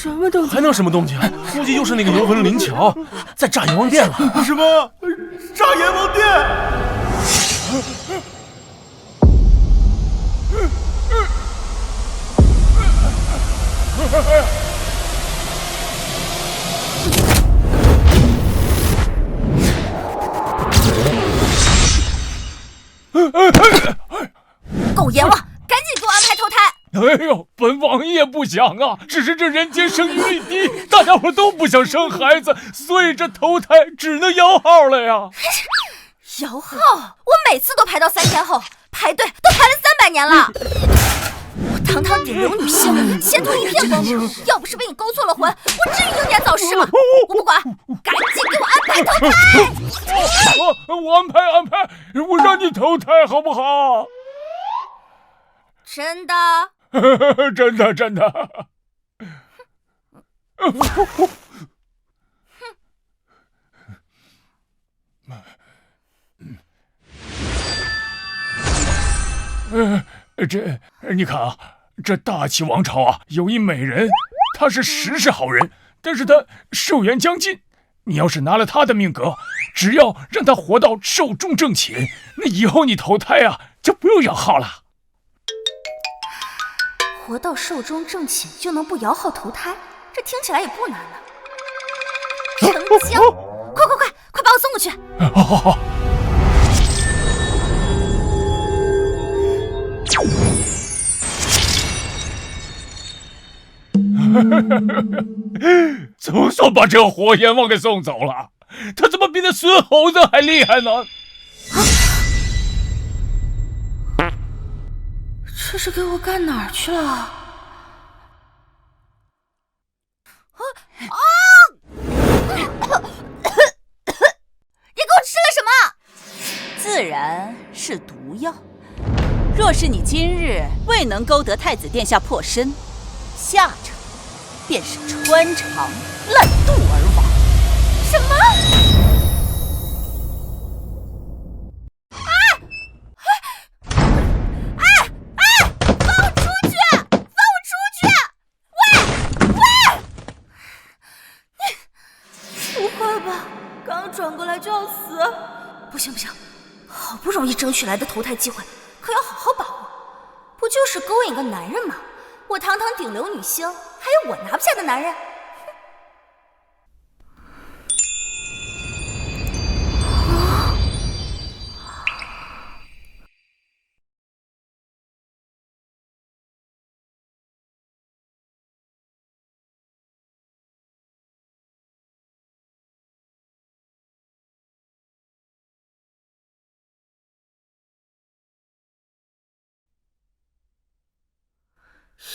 什么动静？还能什么动静？估计又是那个游魂灵桥在炸阎王殿了。什么？炸阎王殿？狗阎王，赶紧给我安排投胎！哎呦，本王爷不想啊，只是这人间生育率低，大家伙都不想生孩子，所以这投胎只能摇号了呀。摇号？我每次都排到3天后，排队都排了300年了。我堂堂顶流女星，前途一片光明，要不是被你勾错了魂，我至于英年早逝吗？我不管，赶紧给我安排投胎！我安排，我让你投胎好不好？真的？真的。你看啊，这大齐王朝啊，有一美人，她是实是好人，但是她寿元将近。你要是拿了她的命格，只要让她活到寿终正寝，那以后你投胎啊，就不用摇号了。活到寿终正寝就能不摇号投胎，这听起来也不难呢。成交！快把我送过去！好。总算把这火阎王给送走了，他怎么比那孙猴子还厉害呢？这是给我干哪儿去了？你给我吃了什么？自然是毒药。若是你今日未能勾得太子殿下破身，下场便是穿肠烂肚而亡。什么？放我出去！放我出去！喂！你不会吧？刚转过来就要死？不行，好不容易争取来的投胎机会，可要好好把握。不就是勾引个男人吗？我堂堂顶流女星，还有我拿不下的男人？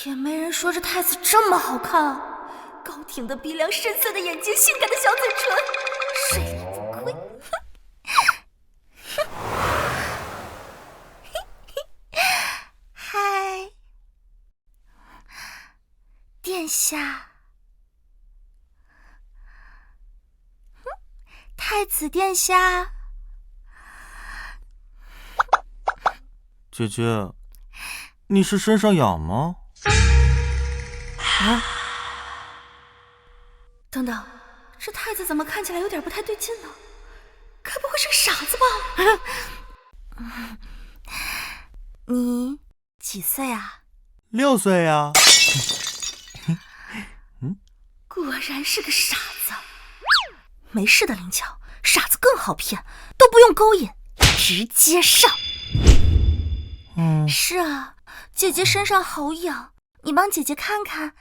也没人说这太子这么好看啊！高挺的鼻梁，深邃的眼睛，性感的小嘴唇，水力不亏。嗨，殿下，太子殿下，姐姐，你是身上痒吗？啊！等等，这太子怎么看起来有点不太对劲呢？该不会是个傻子吧？你几岁啊6岁呀。果然是个傻子。没事的灵巧，傻子更好骗，都不用勾引，直接上。是啊，姐姐身上好痒，你帮姐姐看看。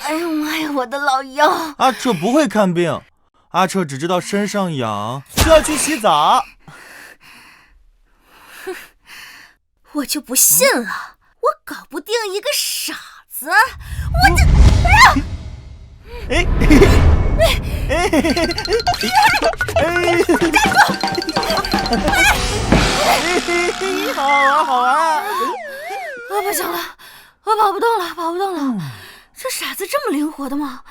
哎呦妈呀，我的老腰！阿彻不会看病，阿彻只知道身上痒就要去洗澡。我就不信了，我搞不定一个傻子，我就……好玩！我不行了，我跑不动了，这傻子这么灵活的吗？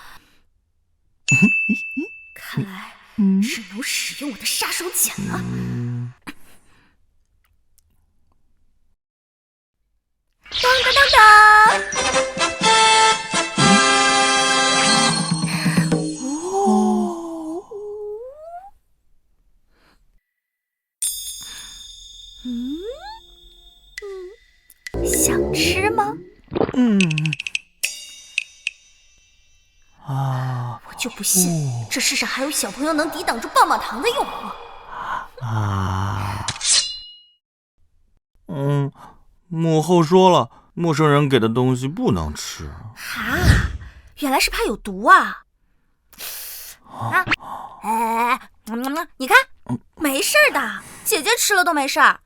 看来只能使用我的杀手锏了。想吃吗？我就不信，这世上还有小朋友能抵挡住棒棒糖的诱惑。母后说了，陌生人给的东西不能吃。原来是怕有毒啊！你看，没事的，姐姐吃了都没事儿。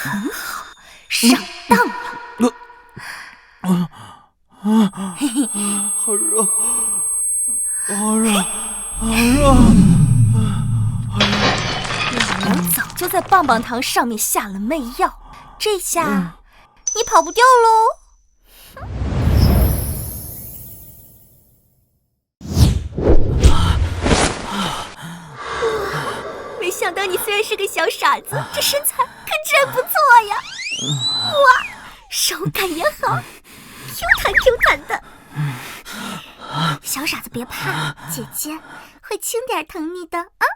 很好，上当了。好热，好热，好热！老娘早就在棒棒糖上面下了媚药，这下你跑不掉喽！没想到你虽然是个小傻子，这身材可真不错呀！哇，手感也好，Q 弹 Q 弹的。小傻子别怕，姐姐会轻点疼你的啊！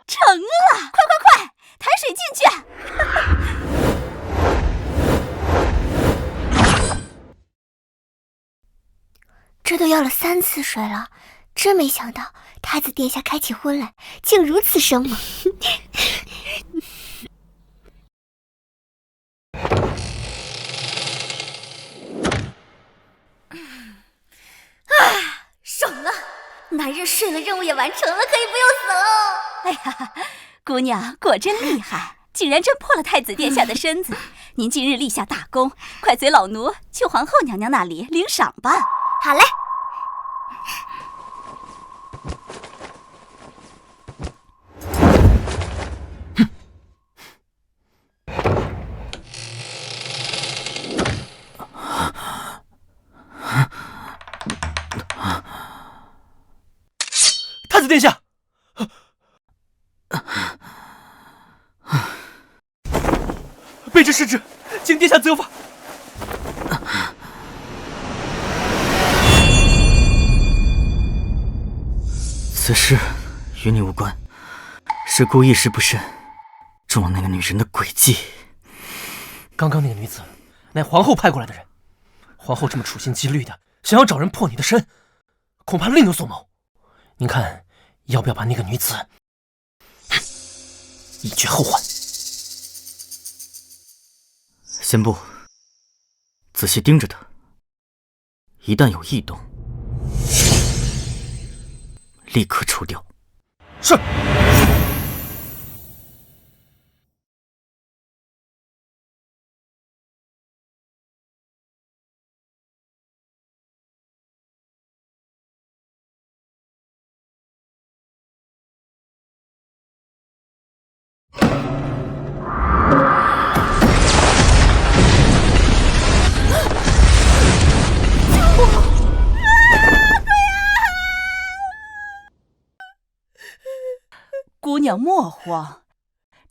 成了！快，抬水进去！这都要了3次水了，真没想到太子殿下开起荤来竟如此生猛。爽了！男人睡了，任务也完成了，可以不用死了。哎呀，姑娘果真厉害，竟然侦破了太子殿下的身子。您今日立下大功，快随老奴去皇后娘娘那里领赏吧。好嘞。太子殿下，卑职失职，请殿下责罚。此事与你无关，是故一时不慎中了那个女人的诡计。刚刚那个女子乃皇后派过来的人，皇后这么处心积虑的想要找人破你的身，恐怕另有所谋。您看要不要把那个女子以绝后患？先不，仔细盯着她，一旦有异动，立刻除掉。是。姑娘莫慌，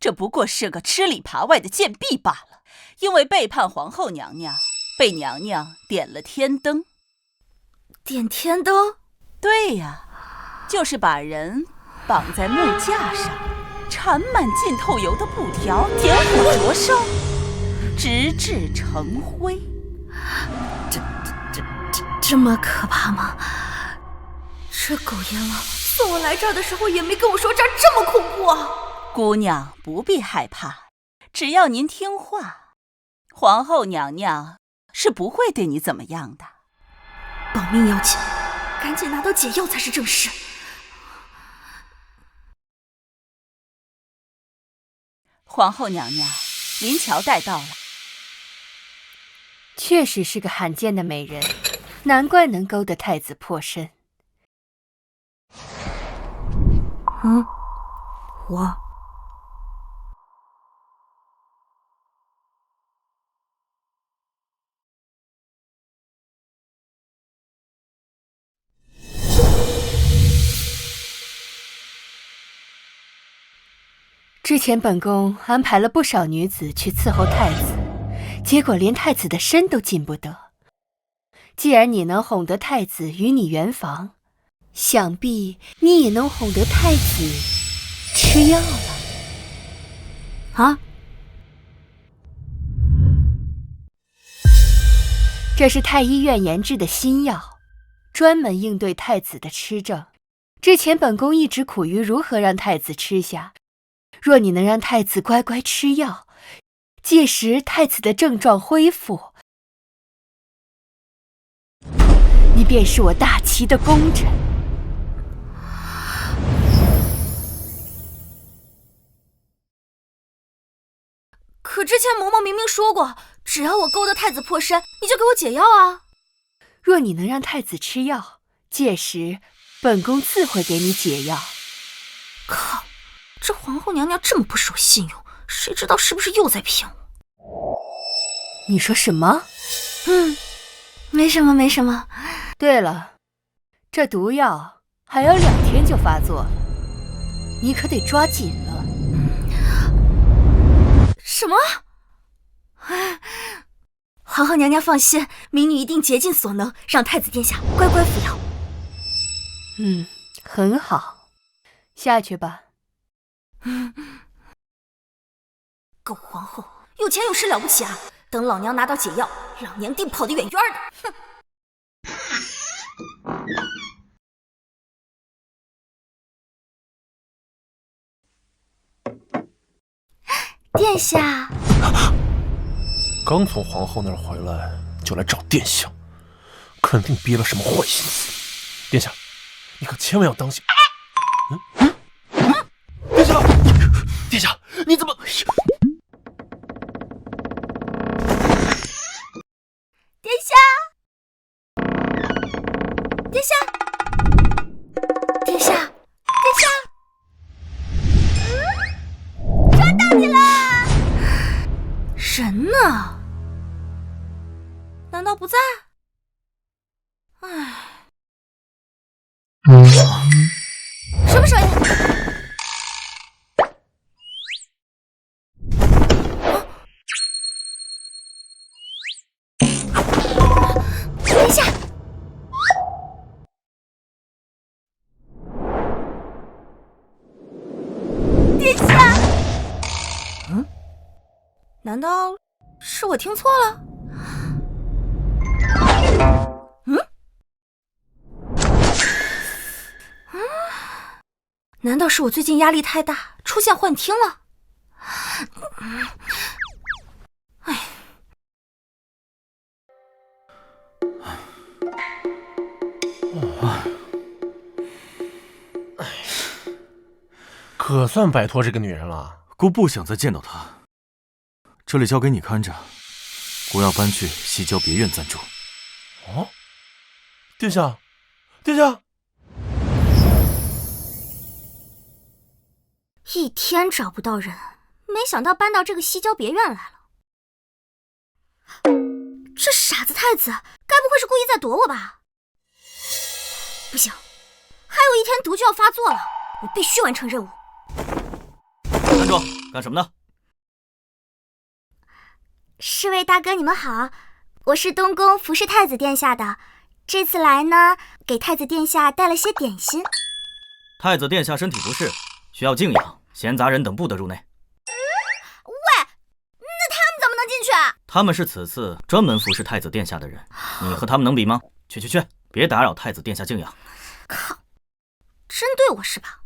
这不过是个吃里扒外的贱婢罢了。因为背叛皇后娘娘，被娘娘点了天灯。点天灯？对呀，就是把人绑在木架上，缠满浸透油的布条，点火灼烧，直至成灰。这么可怕吗？这狗阎王送我来这儿的时候也没跟我说这儿这么恐怖啊！姑娘不必害怕，只要您听话，皇后娘娘是不会对你怎么样的。保命要紧，赶紧拿到解药才是正事。皇后娘娘，临桥带到了。确实是个罕见的美人，难怪能勾得太子破身。我之前本宫安排了不少女子去伺候太子，结果连太子的身都进不得。既然你能哄得太子与你圆房，想必你也能哄得太子吃药了。啊，这是太医院研制的新药，专门应对太子的吃症。之前本宫一直苦于如何让太子吃下。若你能让太子乖乖吃药，届时太子的症状恢复，你便是我大齐的功臣。可之前嬷嬷明明说过，只要我勾得太子破身，你就给我解药啊！若你能让太子吃药，届时本宫自会给你解药。靠！这皇后娘娘这么不守信用，谁知道是不是又在骗我？你说什么？没什么，没什么。对了，这毒药还有2天就发作了，你可得抓紧了。什么？皇后娘娘放心，民女一定竭尽所能，让太子殿下乖乖服药。很好，下去吧。狗皇后有钱有势了不起啊！等老娘拿到解药，老娘定跑得远远的。殿下，刚从皇后那儿回来，就来找殿下，肯定憋了什么坏心思。殿下，你可千万要当心。殿下，殿下，你怎么？殿下，殿下，殿下，殿下，抓到你啦！人呢？难道不在？唉，什么声音？殿下，殿下，难道是我听错了？难道是我最近压力太大，出现幻听了？可算摆脱这个女人了。姑不想再见到她，这里交给你看着，姑要搬去西郊别院暂住。哦，殿下，殿下，一天找不到人，没想到搬到这个西郊别院来了。这傻子太子，该不会是故意在躲我吧？不行，还有1天毒就要发作了，我必须完成任务。站住！干什么呢？侍卫大哥，你们好，我是东宫服侍太子殿下的，这次来呢，给太子殿下带了些点心。太子殿下身体不适，需要静养，闲杂人等不得入内。喂，那他们怎么能进去啊？他们是此次专门服侍太子殿下的人，你和他们能比吗？去，别打扰太子殿下静养。靠，针对我是吧？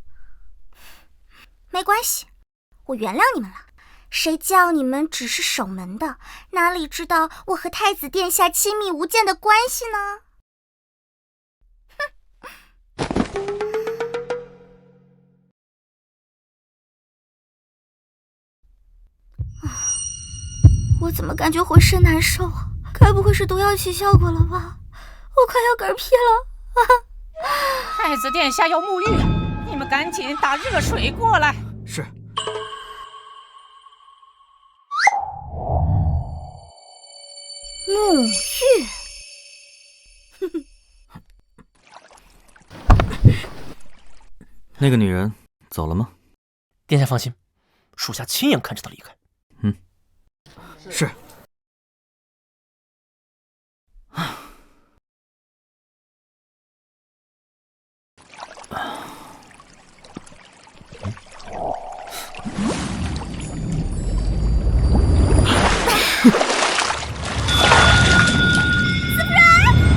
没关系，我原谅你们了。谁叫你们只是守门的，哪里知道我和太子殿下亲密无间的关系呢？我怎么感觉浑身难受啊？该不会是毒药起效果了吧？我快要嗝屁了！太子殿下要沐浴，你们赶紧打热水过来。是。沐浴。那个女人走了吗？殿下放心，属下亲眼看着她离开。是。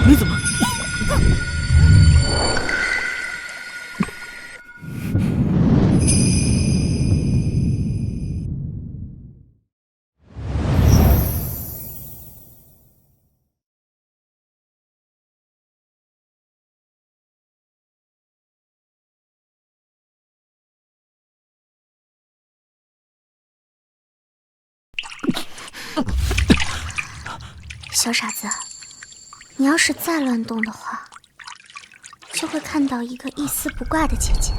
你怎么？小傻子，你要是再乱动的话，就会看到一个一丝不挂的姐姐。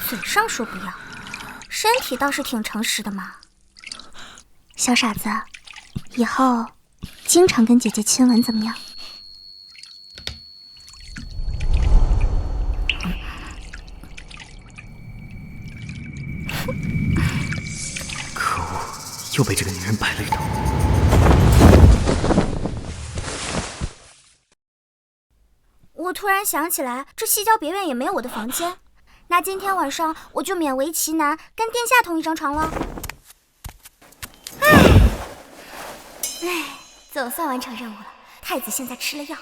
嘴上说不要，身体倒是挺诚实的嘛。小傻子，以后经常跟姐姐亲吻怎么样？可恶，又被这个女人摆了一道。我突然想起来，这西郊别院也没有我的房间。那今天晚上我就勉为其难跟殿下同一张床了。总算完成任务了。太子现在吃了药，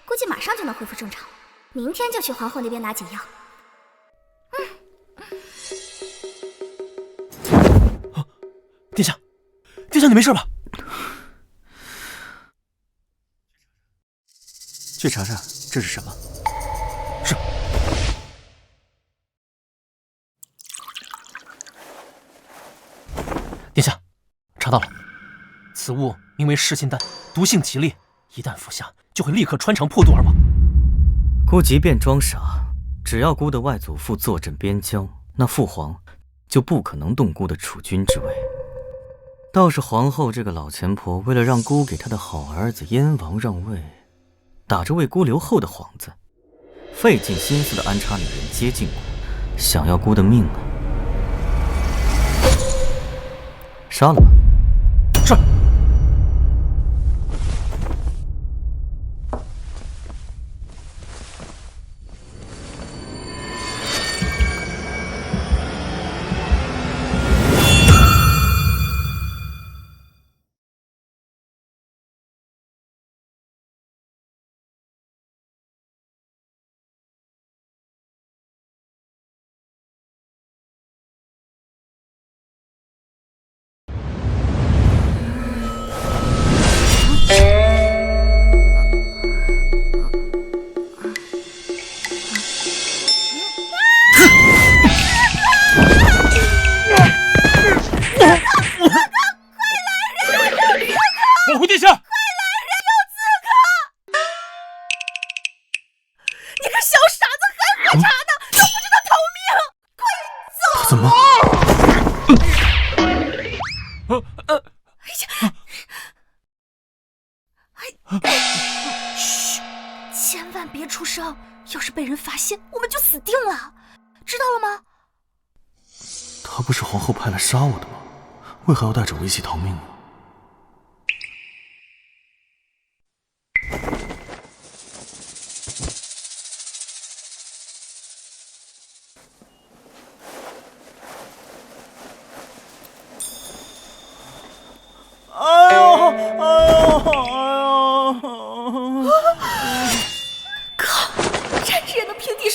估计马上就能恢复正常。明天就去皇后那边拿解药。殿下，殿下，你没事吧？去查查这是什么。是。殿下，查到了，此物名为噬心丹，毒性极烈，一旦服下就会立刻穿肠破肚而亡。姑即便装傻，只要姑的外祖父坐镇边疆，那父皇就不可能动姑的储君之位。倒是皇后这个老钱婆，为了让姑给她的好儿子燕王让位，打着为姑留后的幌子，费尽心思的安插女人接近姑，想要姑的命啊！杀了吧！是。保护殿下！快来人，有刺客！你个小傻子，还喝茶呢，都不知道逃命！快走！他怎么？嘘，千万别出声，要是被人发现，我们就死定了，知道了吗？他不是皇后派来杀我的吗？为何要带着我一起逃命呢？哎呦！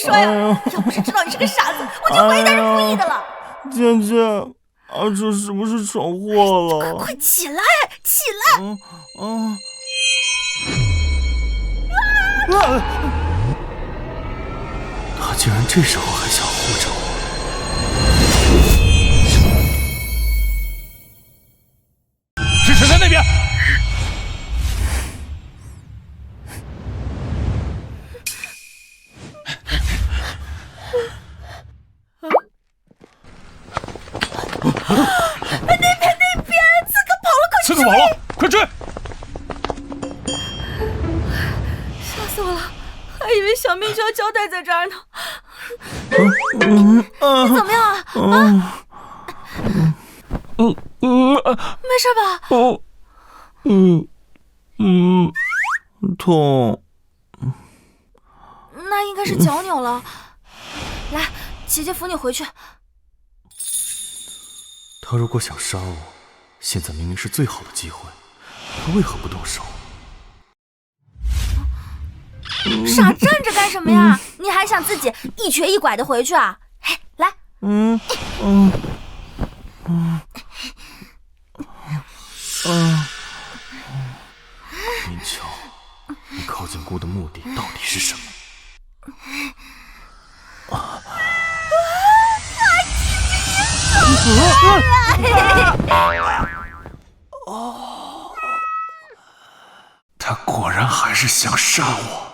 说呀？要不是知道你是个傻子，我就怀疑他是故意的了。倩倩，这是不是闯祸了？快起来，起来！他竟然这时候还想护着我。是谁在那边？那边，刺客跑了，刺客跑了，快追！吓死我了，还以为小命就要交代在这儿呢。你怎么样啊？没事吧？痛。那应该是脚扭了。来，姐姐扶你回去。他如果想杀我，现在明明是最好的机会，他为何不动手？傻站着干什么呀？你还想自己一瘸一拐的回去啊？嘿，来。明乔，你靠近姑的目的到底是什么？他果然还是想杀我。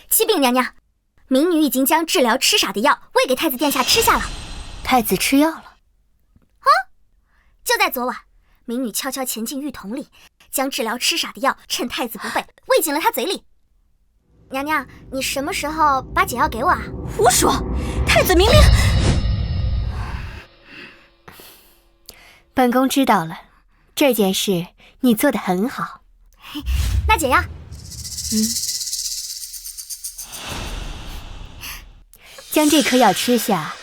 启禀娘娘，民女已经将治疗痴傻的药喂给太子殿下吃下了。太子吃药了？就在昨晚，民女悄悄潜进浴桶里，将治疗痴傻的药趁太子不备喂进了他嘴里。娘娘，你什么时候把解药给我啊？胡说！太子明明……本宫知道了，这件事你做得很好。那解药，将这颗药吃下，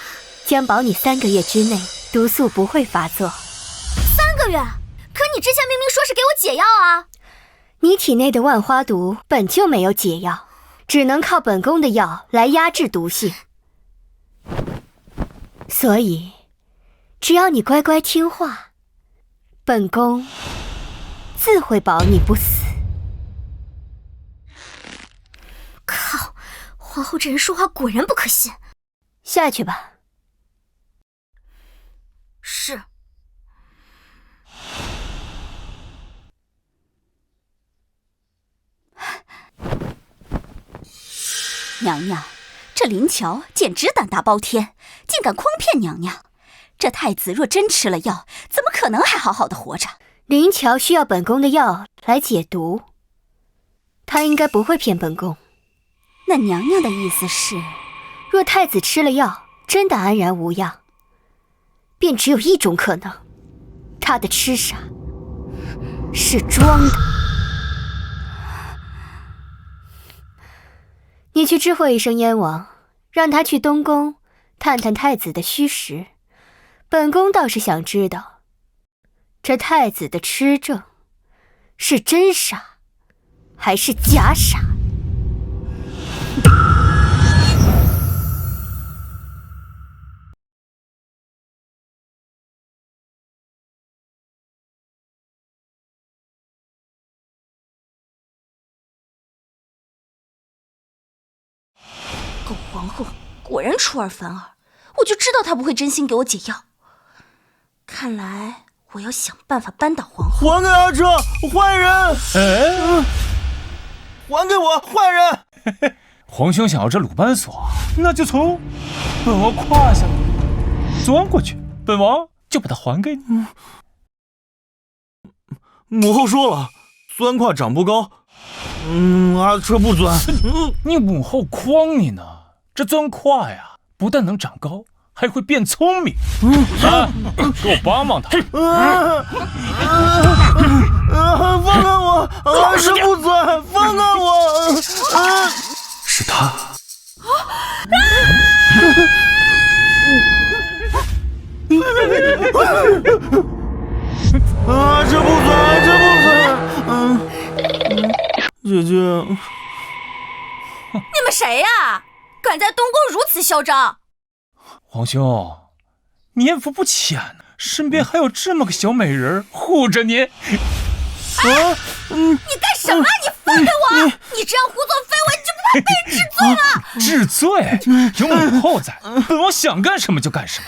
将保你3个月之内毒素不会发作。3个月？可你之前明明说是给我解药啊！你体内的万花毒本就没有解药，只能靠本宫的药来压制毒性。所以，只要你乖乖听话，本宫自会保你不死。靠，皇后这人说话果然不可信。下去吧。是。娘娘，这林乔简直胆大包天，竟敢诓骗娘娘。这太子若真吃了药，怎么可能还好好的活着？林乔需要本宫的药来解毒，他应该不会骗本宫。那娘娘的意思是，若太子吃了药，真的安然无恙，便只有一种可能，他的痴傻是装的。你去知会一声燕王，让他去东宫探探太子的虚实。本宫倒是想知道，这太子的痴症是真傻还是假傻？狗皇后果然出尔反尔，我就知道她不会真心给我解药。看来我要想办法扳倒皇后。还给阿彻，坏人！还给我，坏人！皇兄想要这鲁班锁，那就从本王胯下钻过去，本王就把它还给你。母后说了，钻胯长不高。阿彻不钻。你母后诓你呢？这钻胯呀，不但能长高，还会变聪明。给我帮帮他！放开我！阿彻不钻，放开我！是他。啊，这不算，这不算。姐姐，你们谁呀？敢在东宫如此嚣张！皇兄，年福不浅呢，身边还有这么个小美人护着你。你干什么？你放开我！你这样胡作非为，你就不怕被人治罪吗？治罪？有母后在，本王想干什么就干什么。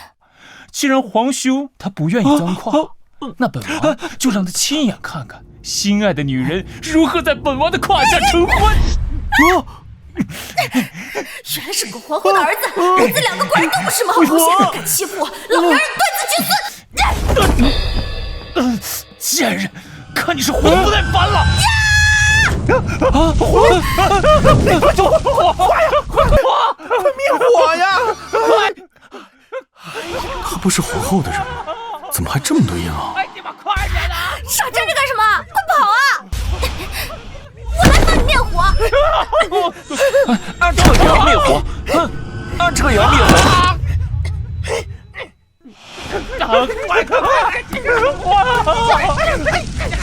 既然皇兄他不愿意钻胯，那本王就让他亲眼看看心爱的女人如何在本王的胯下成婚。原来是个皇后的儿子，母子两个果然都不是什么好东西，敢欺负我，老娘断子绝孙！贱人，看你是活不耐烦了！火呀！快灭火呀！他不是皇后的人吗？怎么还这么多烟啊？傻站着干什么？快跑啊！我来帮你灭火。这也要灭火？这也要灭火？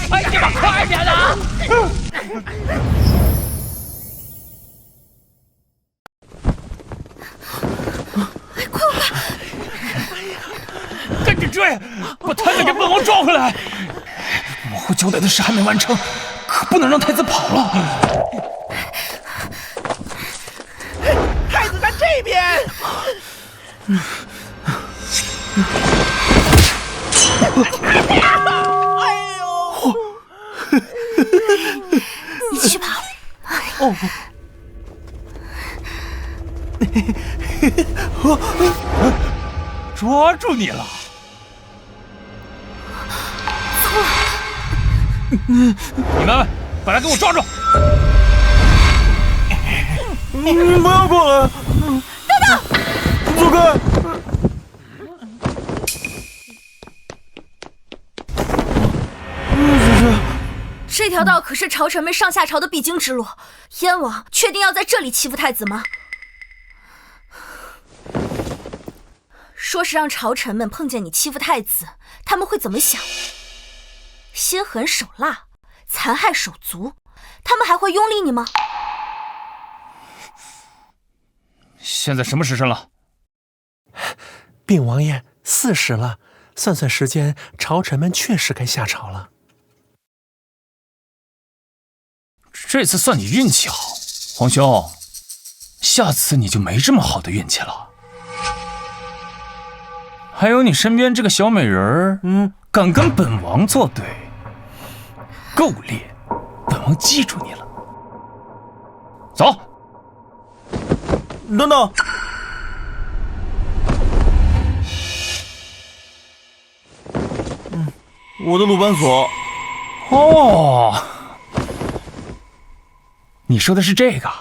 快点吧，快点的！赶紧追，把太子给本王抓回来！母后交代的事还没完成，可不能让太子跑了。太子在这边。哎呦！你去跑。抓住你了！你们把他给我抓住！你不要过来！等等，走开！这条道可是朝臣们上下朝的必经之路，燕王确定要在这里欺负太子吗？说是让朝臣们碰见你欺负太子，他们会怎么想？心狠手辣，残害手足，他们还会拥立你吗？现在什么时辰了？禀王爷，4时了，算算时间，朝臣们确实该下朝了。这次算你运气好，皇兄，下次你就没这么好的运气了。还有你身边这个小美人儿，敢跟本王作对，够烈，本王记住你了。走。等等，我的鲁班锁。哦，你说的是这个？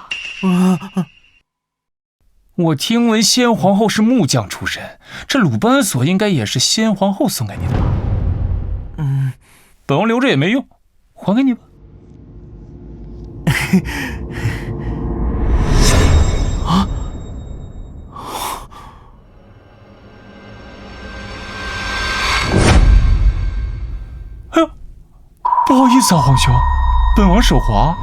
我听闻先皇后是木匠出身，这鲁班锁应该也是先皇后送给你的吧？本王留着也没用，还给你吧。啊！哎呦，不好意思啊，皇兄，本王手滑。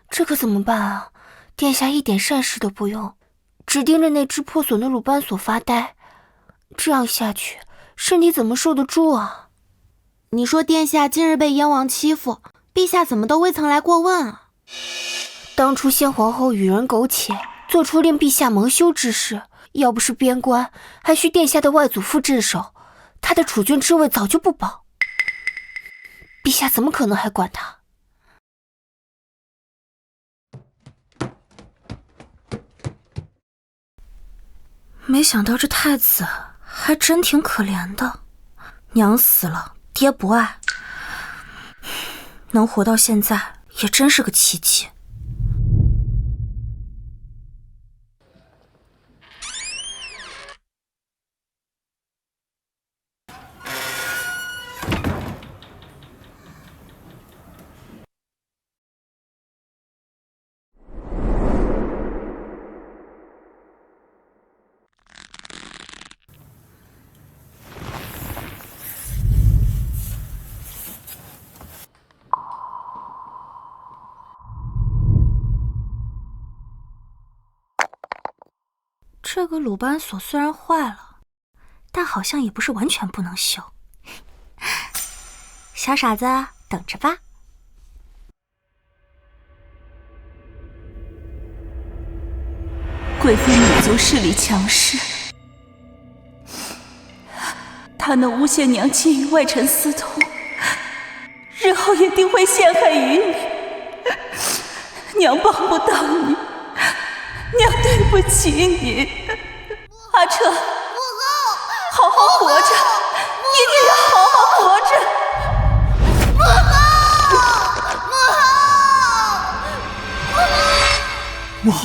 这可怎么办啊？殿下一点善事都不用，只盯着那只破损的鲁班锁发呆，这样下去，身体怎么受得住啊？你说殿下今日被燕王欺负，陛下怎么都未曾来过问啊？当初先皇后与人苟且，做出令陛下蒙羞之事，要不是边关，还需殿下的外祖父镇守，他的储君之位早就不保。陛下怎么可能还管他？没想到这太子还真挺可怜的，娘死了，爹不爱，能活到现在也真是个奇迹。这个鲁班锁虽然坏了，但好像也不是完全不能修。小傻子，等着吧。贵妃女族势力强势，她能诬陷娘亲与外臣私通，日后一定会陷害于你。娘帮不到你，娘对不起你。阿彻，好好活着，一定要好好活着。母后，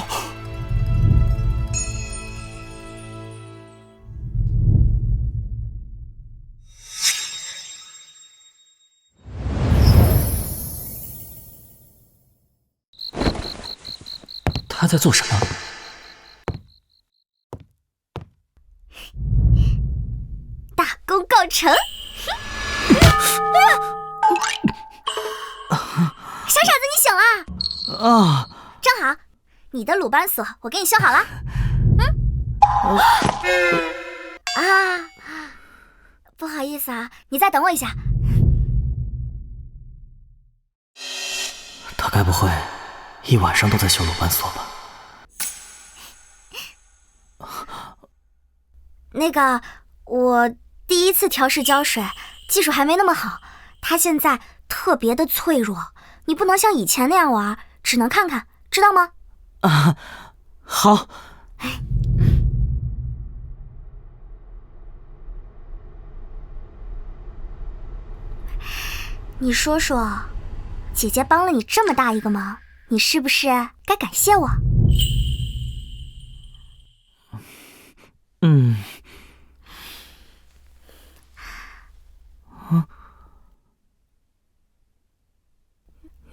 他在做什么？大功告成！小傻子，你醒了啊！正好，你的鲁班锁我给你修好了。不好意思啊，你再等我一下。他该不会一晚上都在修鲁班锁吧？那个，我第一次调试胶水，技术还没那么好，它现在特别的脆弱，你不能像以前那样玩，只能看看，知道吗？啊，好。你说说，姐姐帮了你这么大一个忙，你是不是该感谢我？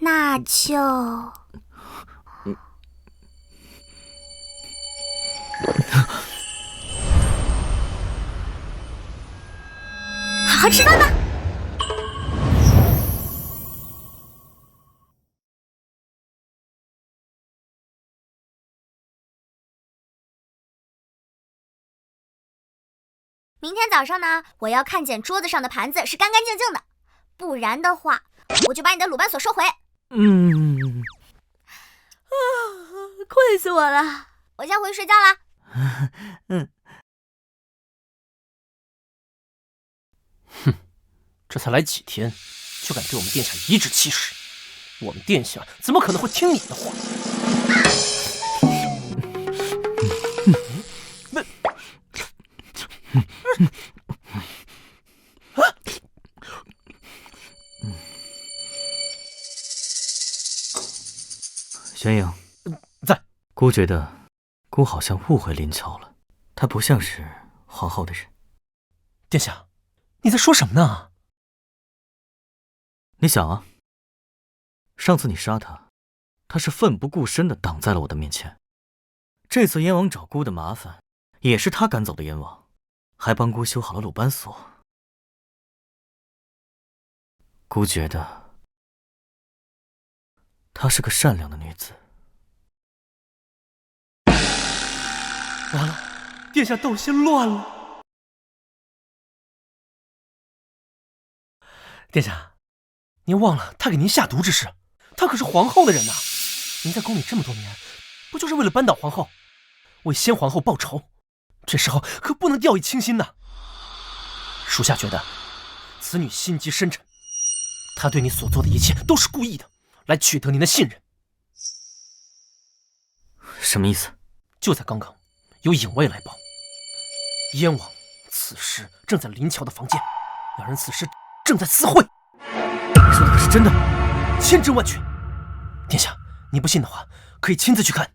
那就……好好吃饭吧。明天早上呢，我要看见桌子上的盘子是干干净净的，不然的话，我就把你的鲁班锁收回。困死我了，我先回去睡觉啦。哼，这才来几天，就敢对我们殿下颐指气使，我们殿下怎么可能会听你的话？玄影，在。姑觉得，姑好像误会林巧了，她不像是皇后的人。殿下，你在说什么呢？你想啊，上次你杀她，她是奋不顾身的挡在了我的面前。这次燕王找姑的麻烦，也是她赶走的燕王，还帮姑修好了鲁班锁。姑觉得她是个善良的女子。完了，殿下斗心乱了。殿下，您忘了他给您下毒之事，他可是皇后的人呐。您在宫里这么多年，不就是为了扳倒皇后，为先皇后报仇？这时候可不能掉以轻心呐。属下觉得，此女心机深沉，她对你所做的一切都是故意的，来取得您的信任。什么意思？就在刚刚，有影卫来报，燕王此时正在林桥的房间，两人此时正在私会。你说的可是真的？千真万确。殿下，你不信的话，可以亲自去看。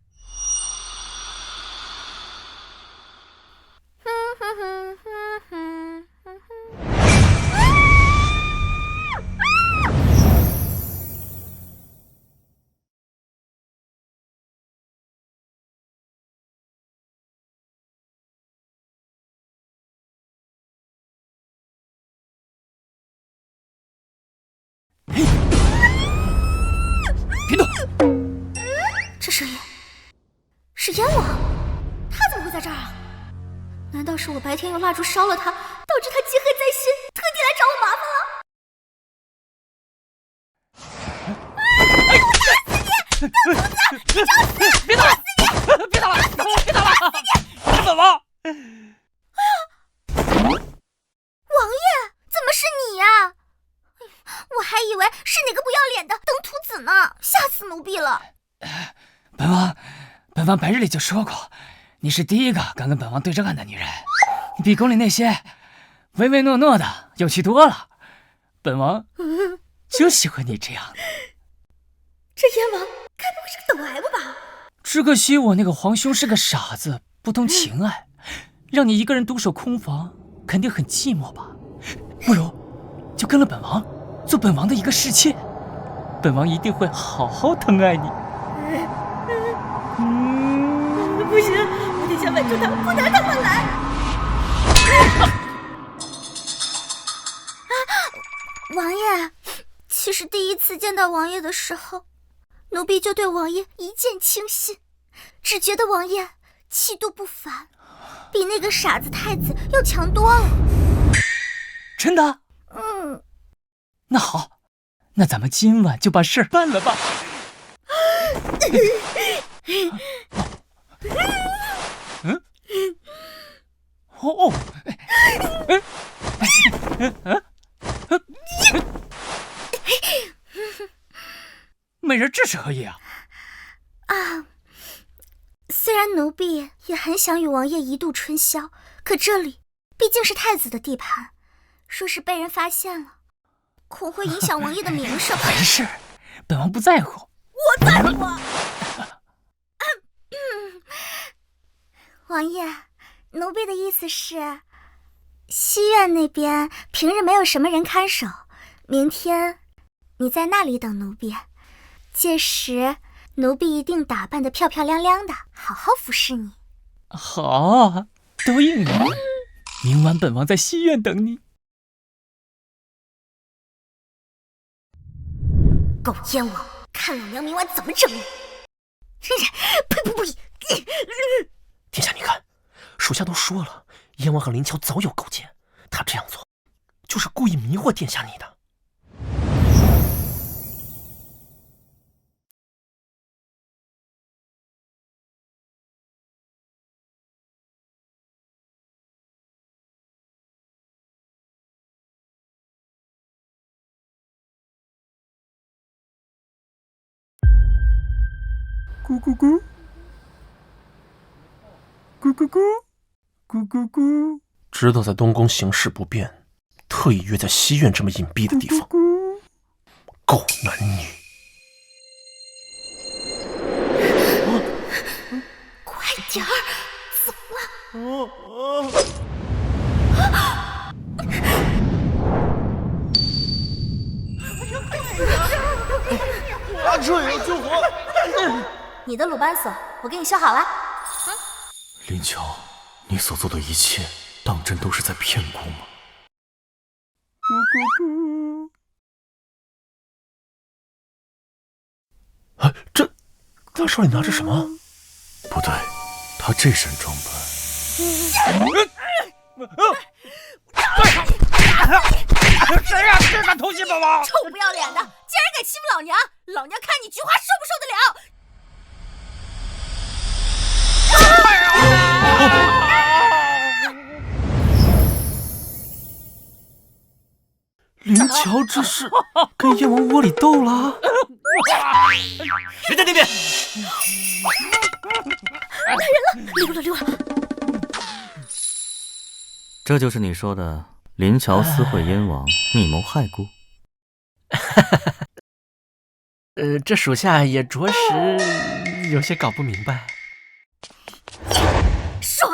这声音是燕王，他怎么会在这儿啊？难道是我白天用蜡烛烧了他，导致他记恨在心，特地来找我麻烦了？别打了！别打了！别打了！是本王！王爷，怎么是你呀？我还以为是哪个不要脸的登徒子呢，吓死奴婢了。本王白日里就说过，你是第一个敢跟本王对着干的女人，你比宫里那些唯唯诺诺的有趣多了。本王就喜欢你这样的。这燕王该不会是个抖 M 吧？只可惜我那个皇兄是个傻子，不懂情爱，让你一个人独守空房，肯定很寂寞吧？不如就跟了本王，做本王的一个侍妾，本王一定会好好疼爱你。不行，我得先稳住他，不能让他们来。王爷，其实第一次见到王爷的时候，奴婢就对王爷一见倾心，只觉得王爷气度不凡，比那个傻子太子要强多了。真的？那好，那咱们今晚就把事儿办了吧。美人这是何意啊？虽然奴婢也很想与王爷一度春宵，可这里毕竟是太子的地盘，若是被人发现了，恐会影响王爷的名声。没事，本王不在乎。我在乎。王爷，奴婢的意思是，西院那边平日没有什么人看守，明天你在那里等奴婢，届时奴婢一定打扮得漂漂亮亮的，好好服侍你。好，都应允。明晚本王在西院等你。狗燕王，看老娘明晚怎么整你！呸！殿下，你看，属下都说了，燕王和林乔早有勾结，他这样做就是故意迷惑殿下你的。咕咕咕，咕咕咕，咕咕咕。知道在东宫行事不便，特意约在西院这么隐蔽的地方。狗男女！快点儿，走了！阿彻也要救火！你的鲁班锁，我给你修好了。林乔，你所做的一切，当真都是在骗姑吗？咕咕咕！这他手里拿着什么？不对，他这身装扮。谁呀？谁敢偷袭本王？臭不要脸的，竟然敢欺负老娘！老娘看你菊花受不受得了！林乔这是跟燕王窝里斗了？谁在那边？来人了！溜了！这就是你说的林乔私会燕王，密谋害姑？这属下也着实有些搞不明白。爽！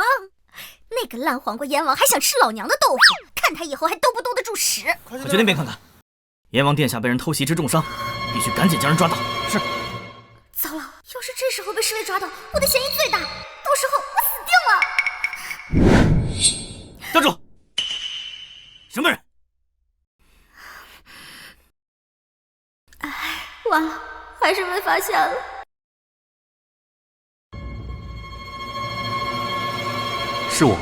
那个烂黄瓜燕王还想吃老娘的豆腐，看他以后还兜不兜得住屎！快去那边看看，燕王殿下被人偷袭致重伤，必须赶紧将人抓到。是。糟了，要是这时候被侍卫抓到，我的嫌疑最大，到时候我死定了！站住！什么人？完了，还是被发现了。是我。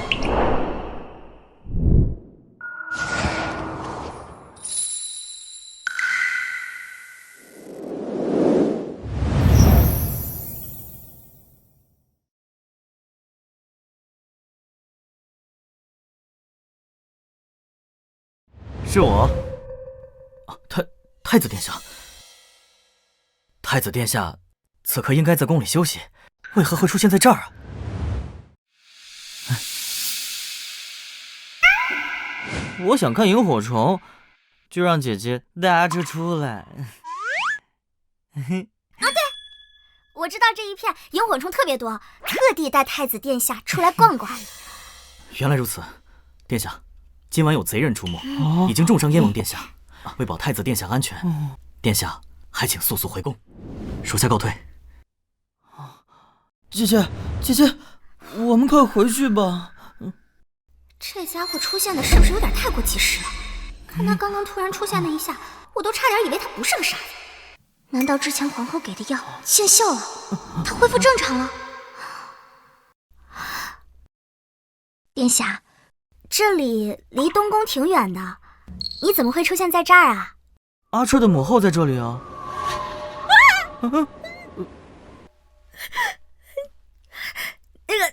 是我。太子殿下，太子殿下，此刻应该在宫里休息，为何会出现在这儿啊？我想看萤火虫，就让姐姐带着出来。啊，对，我知道这一片萤火虫特别多，特地带太子殿下出来逛逛。原来如此，殿下，今晚有贼人出没，已经重伤燕王殿下。为保太子殿下安全，殿下还请速速回宫。属下告退。姐姐，我们快回去吧。这家伙出现的是不是有点太过及时了？看他刚刚突然出现的一下，我都差点以为他不是个傻子。难道之前皇后给的药见效了，他恢复正常了？殿下，这里离东宫挺远的，你怎么会出现在这儿啊？阿彻的母后在这里啊！那个，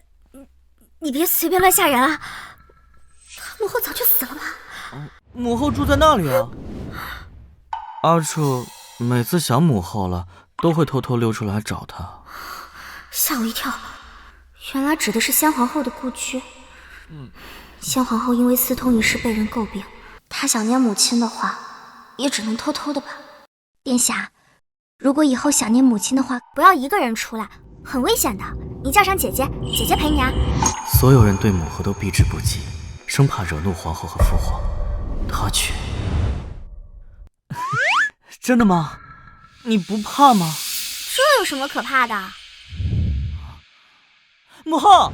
你别随便乱吓人啊！他母后早就死了吧？母后住在那里啊。阿彻每次想母后了，都会偷偷溜出来找她。吓我一跳，原来指的是先皇后的故居。先皇后因为私通一事被人诟病，她想念母亲的话，也只能偷偷的吧。殿下，如果以后想念母亲的话，不要一个人出来，很危险的。你叫上姐姐，姐姐陪你啊。所有人对母后都避之不及，生怕惹怒皇后和父皇，她却……真的吗？你不怕吗？这有什么可怕的？母后！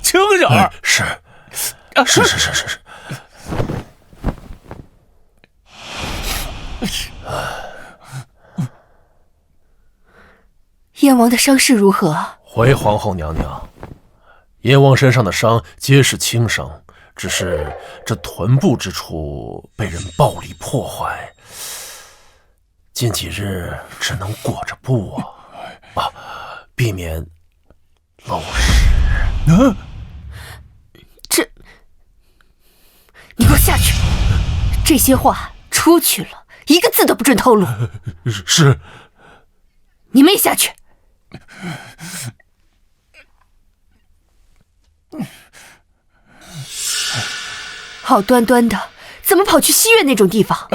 轻点儿。是。燕王的伤势如何？回皇后娘娘，燕王身上的伤皆是轻伤，只是这臀部之处被人暴力破坏，近几日只能裹着布避免漏湿。你给我下去！这些话出去了，一个字都不准透露。是。你们也下去。好端端的，怎么跑去西苑那种地方？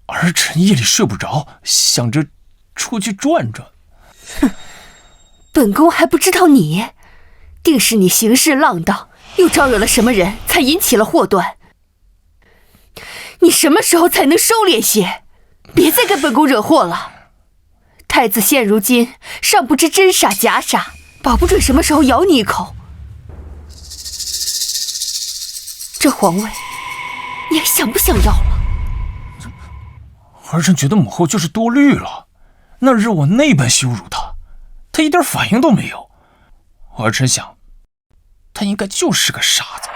儿臣夜里睡不着，想着出去转转。哼，本宫还不知道你，定是你行事浪荡，又招惹了什么人，才引起了祸端。你什么时候才能收敛些？别再跟本宫惹祸了。太子现如今尚不知真傻假傻，保不准什么时候咬你一口。这皇位，你还想不想要了？儿臣觉得母后就是多虑了。那日我那般羞辱她，她一点反应都没有。儿臣想，她应该就是个傻子。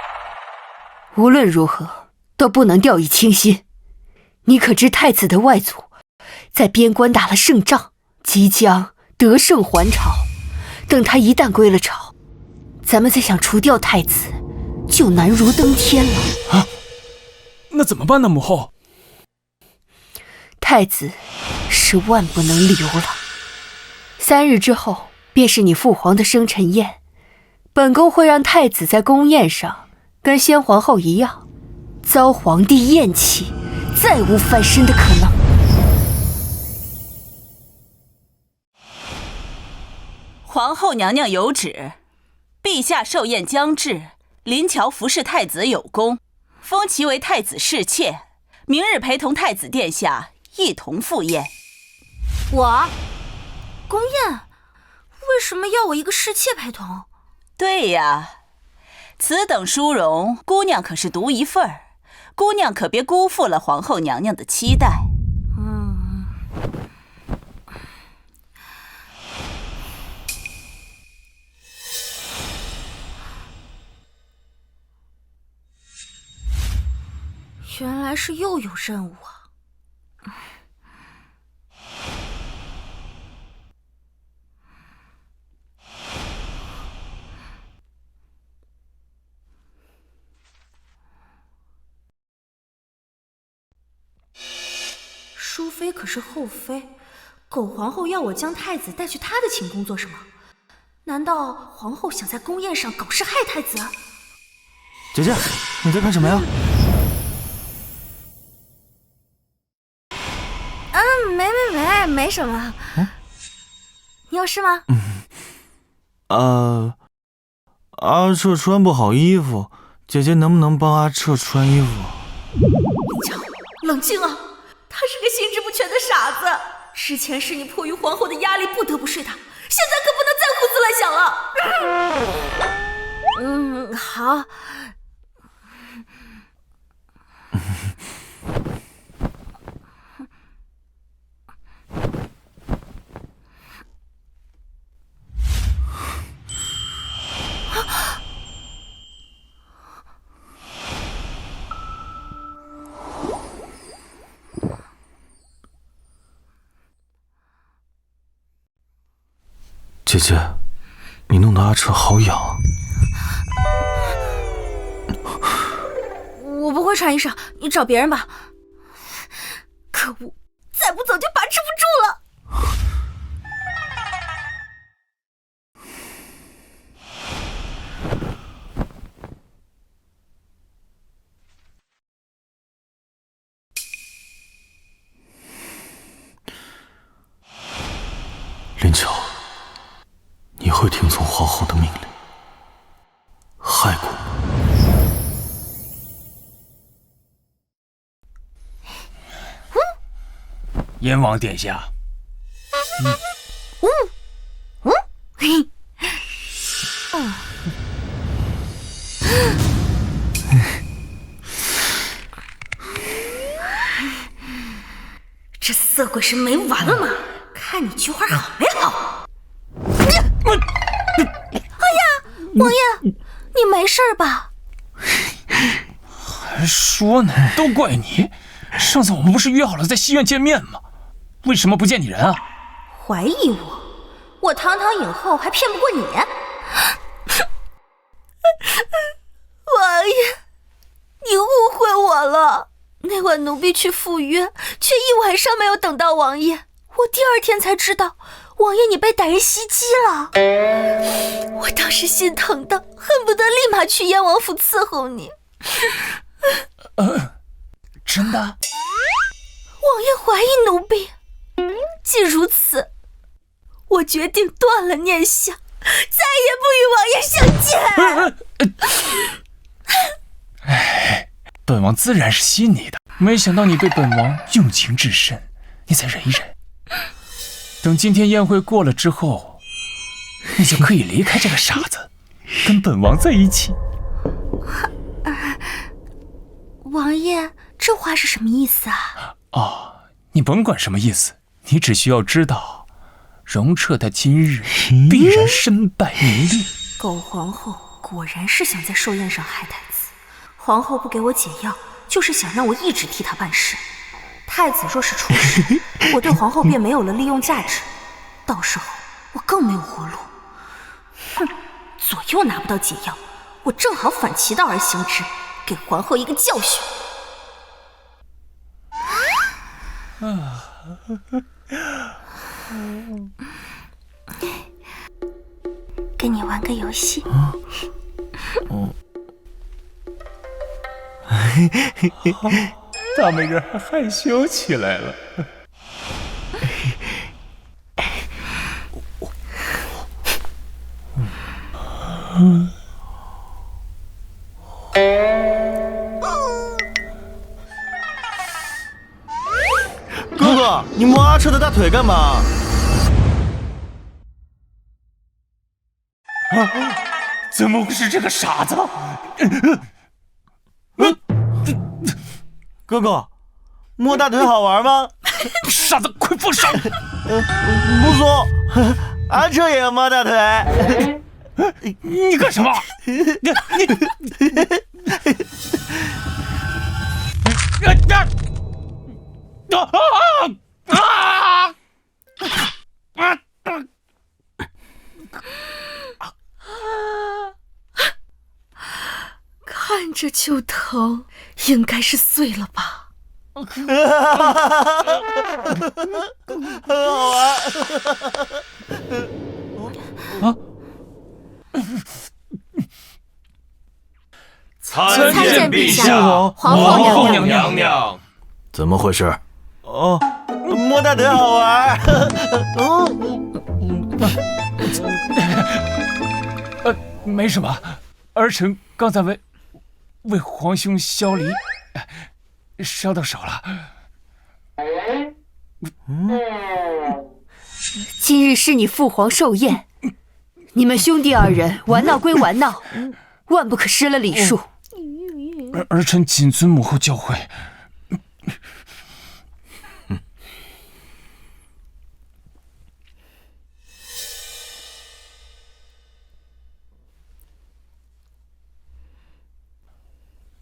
无论如何，都不能掉以轻心。你可知太子的外祖在边关打了胜仗，即将得胜还朝。等他一旦归了朝，咱们再想除掉太子，就难如登天了。啊，那怎么办呢，母后？太子是万不能留了。3日之后，便是你父皇的生辰宴，本宫会让太子在宫宴上跟先皇后一样，遭皇帝厌弃，再无翻身的可能。皇后娘娘有旨，陛下寿宴将至，临桥服侍太子有功，封其为太子侍妾，明日陪同太子殿下一同赴宴。我宫宴，为什么要我一个侍妾陪同？对呀，此等殊荣，姑娘可是独一份儿，姑娘可别辜负了皇后娘娘的期待。原来是又有任务啊！淑妃可是后妃，狗皇后要我将太子带去她的寝宫做什么？难道皇后想在宫宴上搞事害太子？姐姐，你在看什么呀？没什么。你有事吗？阿彻穿不好衣服，姐姐能不能帮阿彻穿衣服？林强，冷静啊！他是个心智不全的傻子。之前是你迫于皇后的压力不得不睡他，现在可不能再胡思乱想了。好。姐姐，你弄得阿彻好痒。我不会穿衣裳，你找别人吧。可恶，再不走就把持不住了。林巧，你会听从皇后的命令，害过我？燕王殿下，这色鬼是没完了吗？看你菊花好没好？哎呀，王爷，你没事吧？还说呢，都怪你！上次我们不是约好了在西苑见面吗？为什么不见你人啊？怀疑我？我堂堂影后还骗不过你？王爷，你误会我了。那晚奴婢去赴约，却一晚上没有等到王爷。我第二天才知道，王爷你被歹人袭击了。我当时心疼的恨不得立马去燕王府伺候你。真的？王爷怀疑奴婢。既如此，我决定断了念想，再也不与王爷相见。本王自然是信你的，没想到你对本王用情至深，你再忍一忍。等今天宴会过了之后，你就可以离开这个傻子，跟本王在一起。王爷，这话是什么意思啊？哦，你甭管什么意思，你只需要知道，容彻他今日必然身败名裂。狗皇后果然是想在寿宴上害太子。皇后不给我解药，就是想让我一直替她办事。太子若是出事，我对皇后便没有了利用价值，到时候我更没有活路。哼，左右拿不到解药，我正好反其道而行之，给皇后一个教训。跟你玩个游戏。大美人还害羞起来了。哥，你摸阿彻的大腿干嘛？怎么会是这个傻子？哥哥，摸大腿好玩吗？傻子，快放手！不说，阿彻也要摸大腿。你干什么？你看着就疼，应该是碎了吧？很好玩。啊！参见陛下，皇后娘娘，怎么回事？哦，摸大腿好玩。没什么，儿臣刚才为皇兄削梨，烧到手了。今日是你父皇寿宴，你们兄弟二人玩闹归玩闹，万不可失了礼数。儿臣谨遵母后教诲。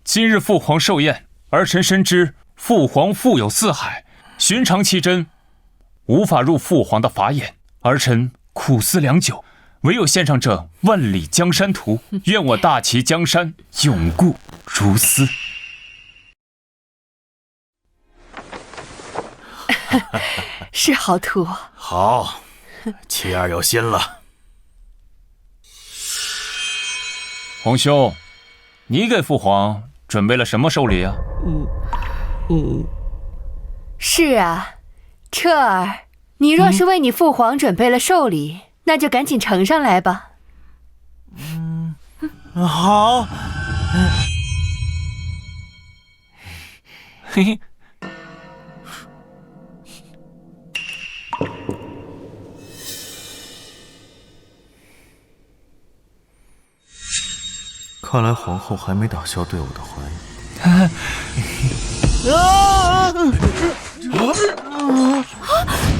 今日父皇寿宴，儿臣深知父皇富有四海，寻常奇珍无法入父皇的法眼。儿臣苦思良久，唯有献上这万里江山图，愿我大齐江山永固如斯。是好图。好，妻儿有心了。皇兄，你给父皇准备了什么寿礼啊？是啊，彻儿，你若是为你父皇准备了寿礼，那就赶紧呈上来吧。好。嘿嘿。看来皇后还没打消对我的怀疑。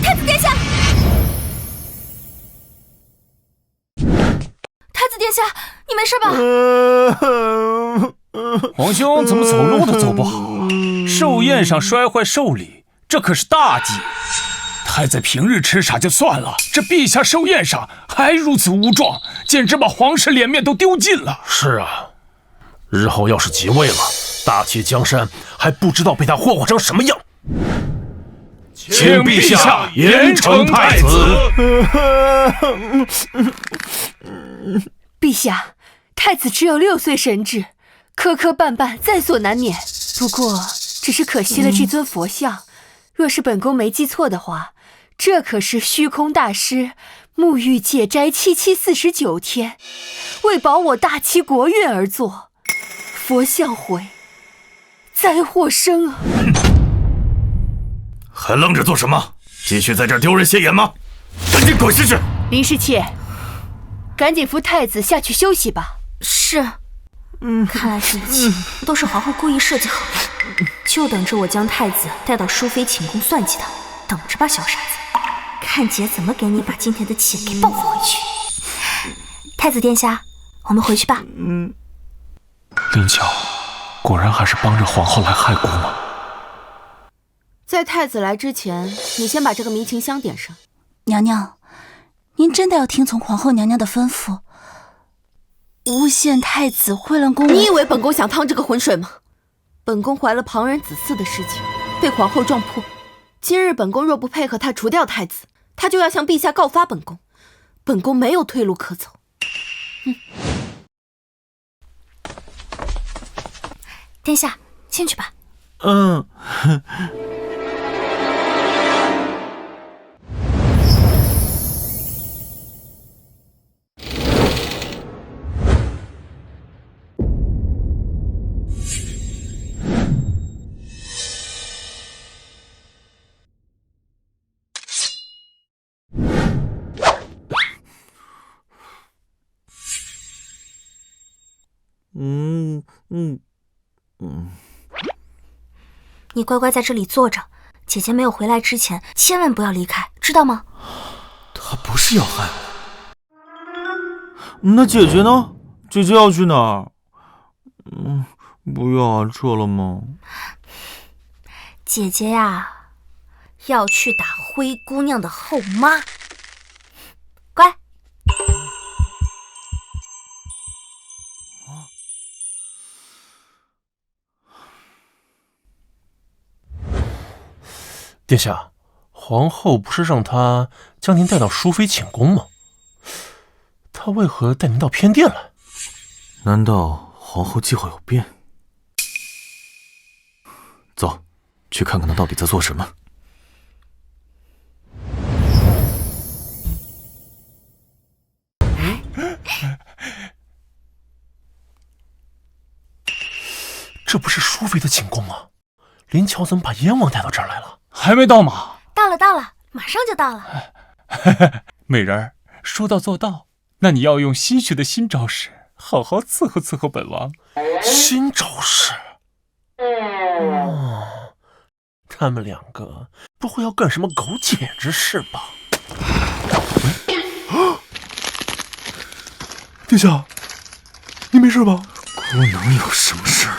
太子殿下！太子殿下，你没事吧？皇兄怎么走路都走不好啊？寿宴上摔坏寿礼，这可是大忌。太子平日痴傻就算了，这陛下寿宴上还如此无状，简直把皇室脸面都丢尽了。是啊，日后要是即位了，大齐江山还不知道被他霍霍成什么样。请陛下严惩太子。陛下，太子只有6岁神智，磕磕绊绊在所难免。不过，只是可惜了这尊佛像。若是本宫没记错的话，这可是虚空大师沐浴戒斋749天，为保我大齐国运而作。佛像毁，灾祸生啊！还愣着做什么？继续在这儿丢人现眼吗？赶紧滚下去！林侍妾，赶紧扶太子下去休息吧。是。看来这一切都是皇后故意设计好的，就等着我将太子带到淑妃寝宫算计他，等着吧，小傻子，看姐怎么给你把今天的钱给报复回去。太子殿下，我们回去吧。林巧，果然还是帮着皇后来害姑吗？在太子来之前，你先把这个迷情香点上。娘娘，您真的要听从皇后娘娘的吩咐？诬陷太子贿乱宫人？你以为本宫想趟这个浑水吗？本宫怀了旁人子嗣的事情被皇后撞破，今日本宫若不配合她除掉太子，她就要向陛下告发本宫。本宫没有退路可走。殿下，进去吧。你乖乖在这里坐着，姐姐没有回来之前，千万不要离开，知道吗？他不是要害我。那姐姐呢？姐姐要去哪儿？不要阿彻了吗？姐姐呀，要去打灰姑娘的后妈。乖。殿下，皇后不是让她将您带到淑妃寝宫吗？她为何带您到偏殿来？难道皇后计划有变？走，去看看她到底在做什么。这不是淑妃的寝宫吗？林乔怎么把燕王带到这儿来了？还没到吗？到了，马上就到了。美人儿，说到做到，那你要用新学的新招式，好好伺候伺候本王。新招式？他们两个不会要干什么苟且之事吧？殿下，你没事吧？不能有什么事呢。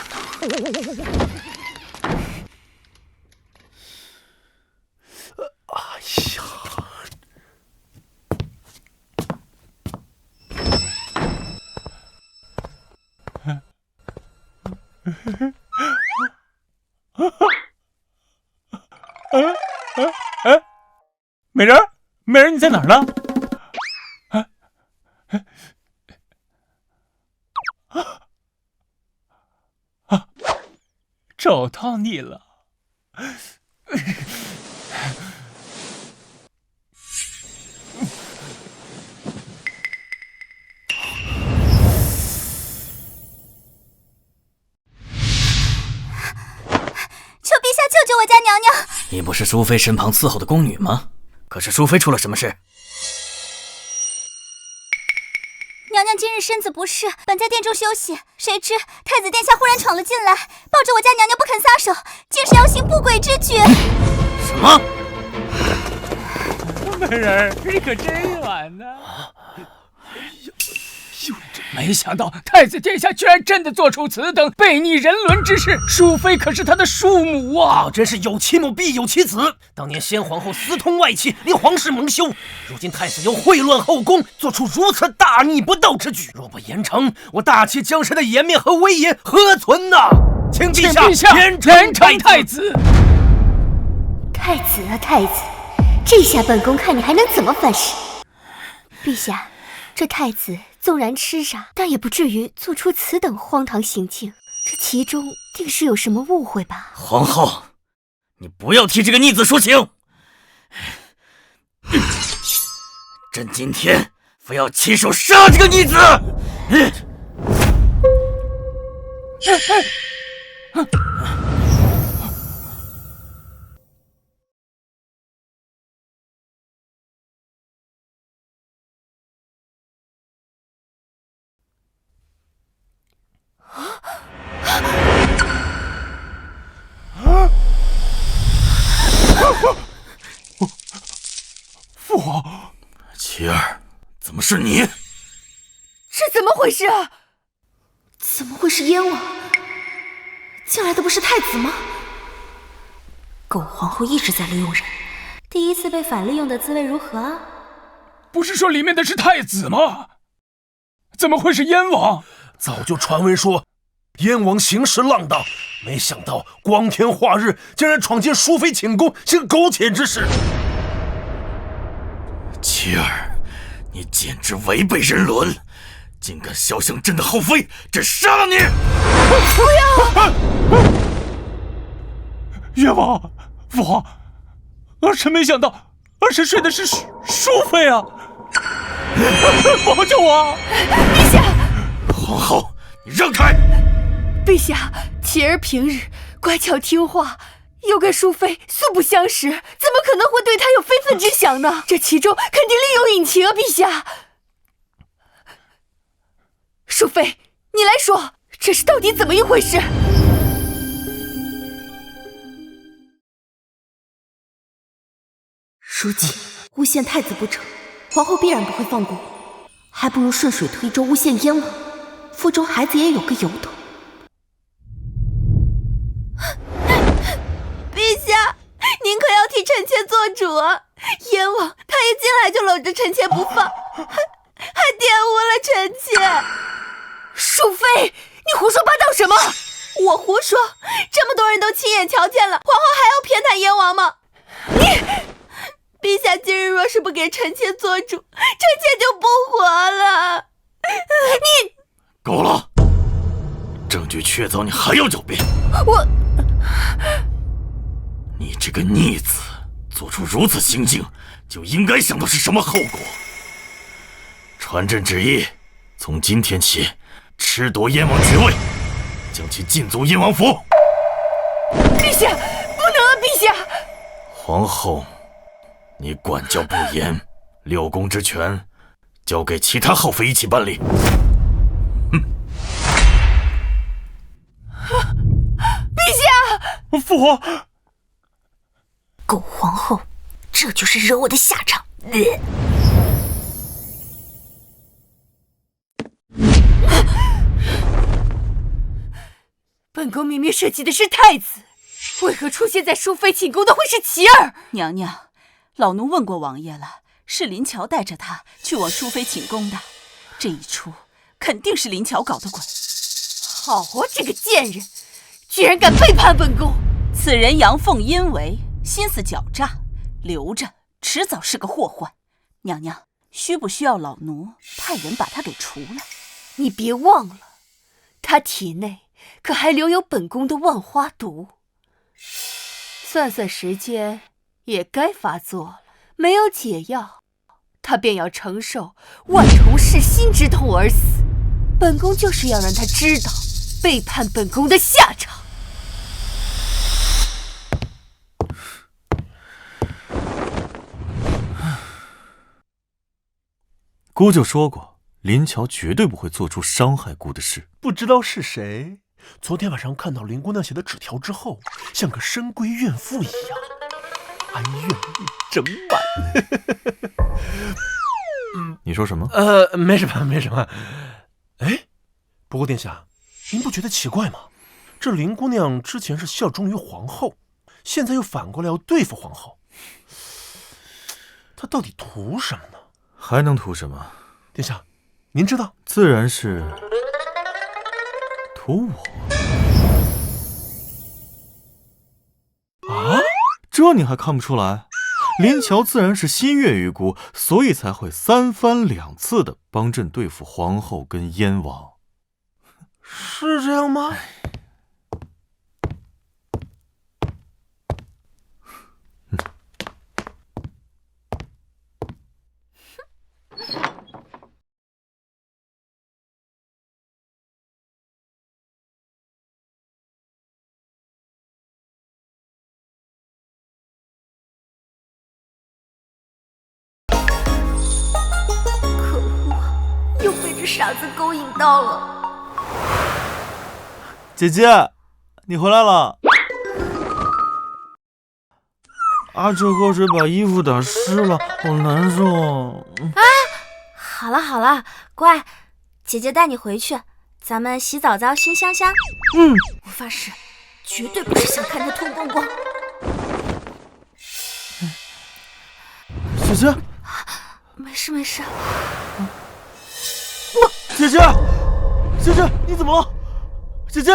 美人儿，美人，你在哪儿呢？找到你了。求陛下救救我家娘娘！你不是淑妃身旁伺候的宫女吗？可是淑妃出了什么事？娘娘今日身子不适，本在殿中休息，谁知太子殿下忽然闯了进来，抱着我家娘娘不肯撒手，竟是要行不轨之举。什么？美人儿，你可真软呢！没想到太子殿下居然真的做出此等悖逆人伦之事，淑妃可是他的庶母啊！真是有其母必有其子。当年先皇后私通外戚，令皇室蒙羞，如今太子又秽乱后宫，做出如此大逆不道之举，若不严惩，我大齐江山的颜面和威严何存呢？请陛下严惩太子。太子啊太子，这下本宫看你还能怎么反噬？陛下，这太子纵然痴傻，但也不至于做出此等荒唐行径，这其中定是有什么误会吧？皇后，你不要替这个逆子说情。朕今天非要亲手杀这个逆子！父皇，琪儿，怎么是你？这怎么回事啊？怎么会是燕王？进来的不是太子吗？狗皇后一直在利用人，第一次被反利用的滋味如何啊？不是说里面的是太子吗？怎么会是燕王？早就传闻说燕王行事浪荡，没想到光天化日竟然闯进淑妃寝宫，行苟且之事。琪儿，你简直违背人伦，竟敢肖像朕的后妃，朕杀了你！不要！燕王，父皇，儿臣没想到，儿臣睡的是淑妃啊！保救我！陛下，皇后，你让开！陛下，琪儿平日乖巧听话，又跟淑妃素不相识，怎么可能会对她有非分之想呢？这其中肯定另有隐情啊！陛下，淑妃，你来说，这是到底怎么一回事？如今诬陷太子不成，皇后必然不会放过我，还不如顺水推舟诬陷燕王，腹中孩子也有个由头。陛下，您可要替臣妾做主啊！燕王他一进来就搂着臣妾不放，还玷污了臣妾。淑妃，你胡说八道什么？我胡说？这么多人都亲眼瞧见了，皇后还要偏袒燕王吗？陛下今日若是不给臣妾做主，臣妾就不活了。你够了！证据确凿，你还要狡辩？你这个逆子，做出如此行径，就应该想到是什么后果。传朕旨意，从今天起，褫夺燕王爵位，将其禁足燕王府。陛下，不能啊！陛下，皇后，你管教不严，6宫之权交给其他后妃一起办理。陛下，父皇，狗皇后，这就是惹我的下场。本宫明明设计的是太子，为何出现在淑妃寝宫的会是琪儿？娘娘，老奴问过王爷了，是林乔带着他去往淑妃寝宫的，这一出肯定是林乔搞的鬼。好啊，这个贱人，居然敢背叛本宫！此人阳奉阴违，心思狡诈，留着迟早是个祸患。娘娘，需不需要老奴派人把他给除了？你别忘了，他体内可还留有本宫的万花毒，算算时间，也该发作了。没有解药，他便要承受万重噬心之痛而死。本宫就是要让他知道背叛本宫的下场。姑就说过，林乔绝对不会做出伤害姑的事。不知道是谁，昨天晚上看到林姑娘写的纸条之后，像个深闺怨妇一样，哀怨意整满。你说什么？没什么，没什么。哎，不过殿下，您不觉得奇怪吗？这林姑娘之前是效忠于皇后，现在又反过来要对付皇后，她到底图什么呢？还能图什么？殿下，您知道？自然是图我。啊？这你还看不出来？林乔自然是心悦于姑，所以才会3番2次的帮朕对付皇后跟燕王。是这样吗？又被这傻子勾引到了。姐姐，你回来了。阿哲喝水把衣服打湿了，好难受。啊，好了好了，乖，姐姐带你回去，咱们洗澡澡熏香香。我发誓，绝对不是想看他脱光光。姐姐，没事没事。姐姐，姐姐，你怎么了？姐姐，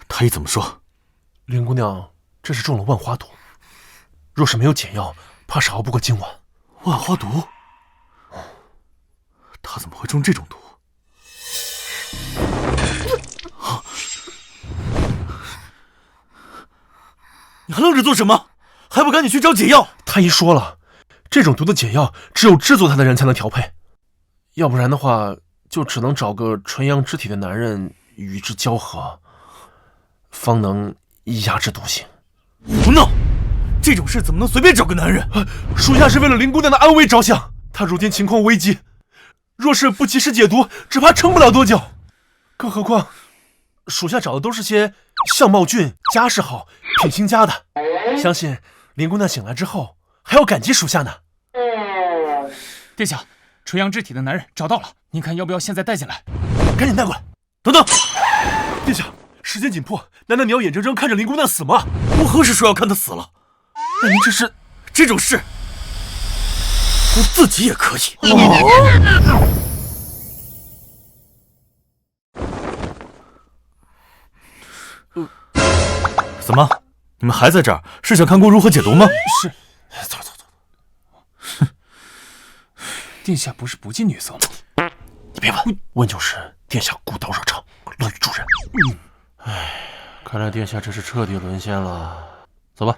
太医怎么说？林姑娘这是中了万花毒，若是没有解药，怕是熬不过今晚。万花毒？她怎么会中这种毒？你还愣着做什么？还不赶紧去找解药！太医说了，这种毒的解药只有制作它的人才能调配，要不然的话，就只能找个纯阳之体的男人与之交合，方能压制毒性。胡闹！这这种事怎么能随便找个男人？属下是为了林姑娘的安危着想，她如今情况危急，若是不及时解毒，只怕撑不了多久。更何况，属下找的都是些相貌俊、家世好、品行佳的，相信林姑娘醒来之后还要感激属下呢。殿下，纯阳之体的男人找到了，您看要不要现在带进来？赶紧带过来！等等，殿下，时间紧迫，难道你要眼睁睁看着林姑娘死吗？我何时说要看她死了？那您这是这种事，我自己也可以。怎么？你们还在这儿？是想看姑如何解毒吗？是。走。哼，殿下不是不近女色吗？你别问，问就是殿下孤刀热肠，乐于助人。看来殿下这是彻底沦陷了。走吧。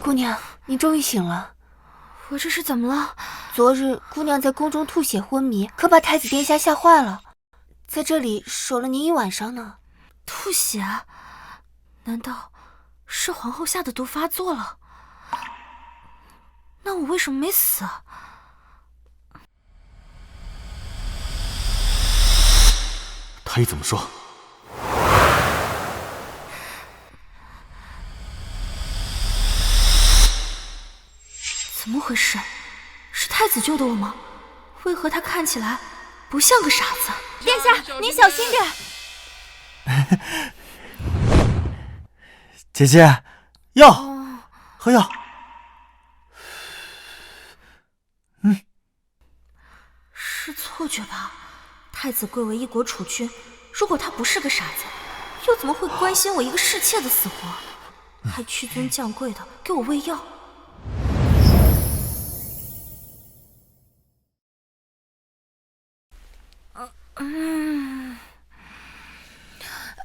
姑娘，你终于醒了。我这是怎么了？昨日姑娘在宫中吐血昏迷，可把太子殿下吓坏了，在这里守了您一晚上呢。吐血？难道是皇后下的毒发作了？那我为什么没死啊？太医怎么说？怎么回事？是太子救的我吗？为何他看起来不像个傻子？殿下，您小心点。姐姐，药，喝药。是错觉吧？太子贵为一国储君，如果他不是个傻子，又怎么会关心我一个侍妾的死活？还屈尊降贵的给我喂药。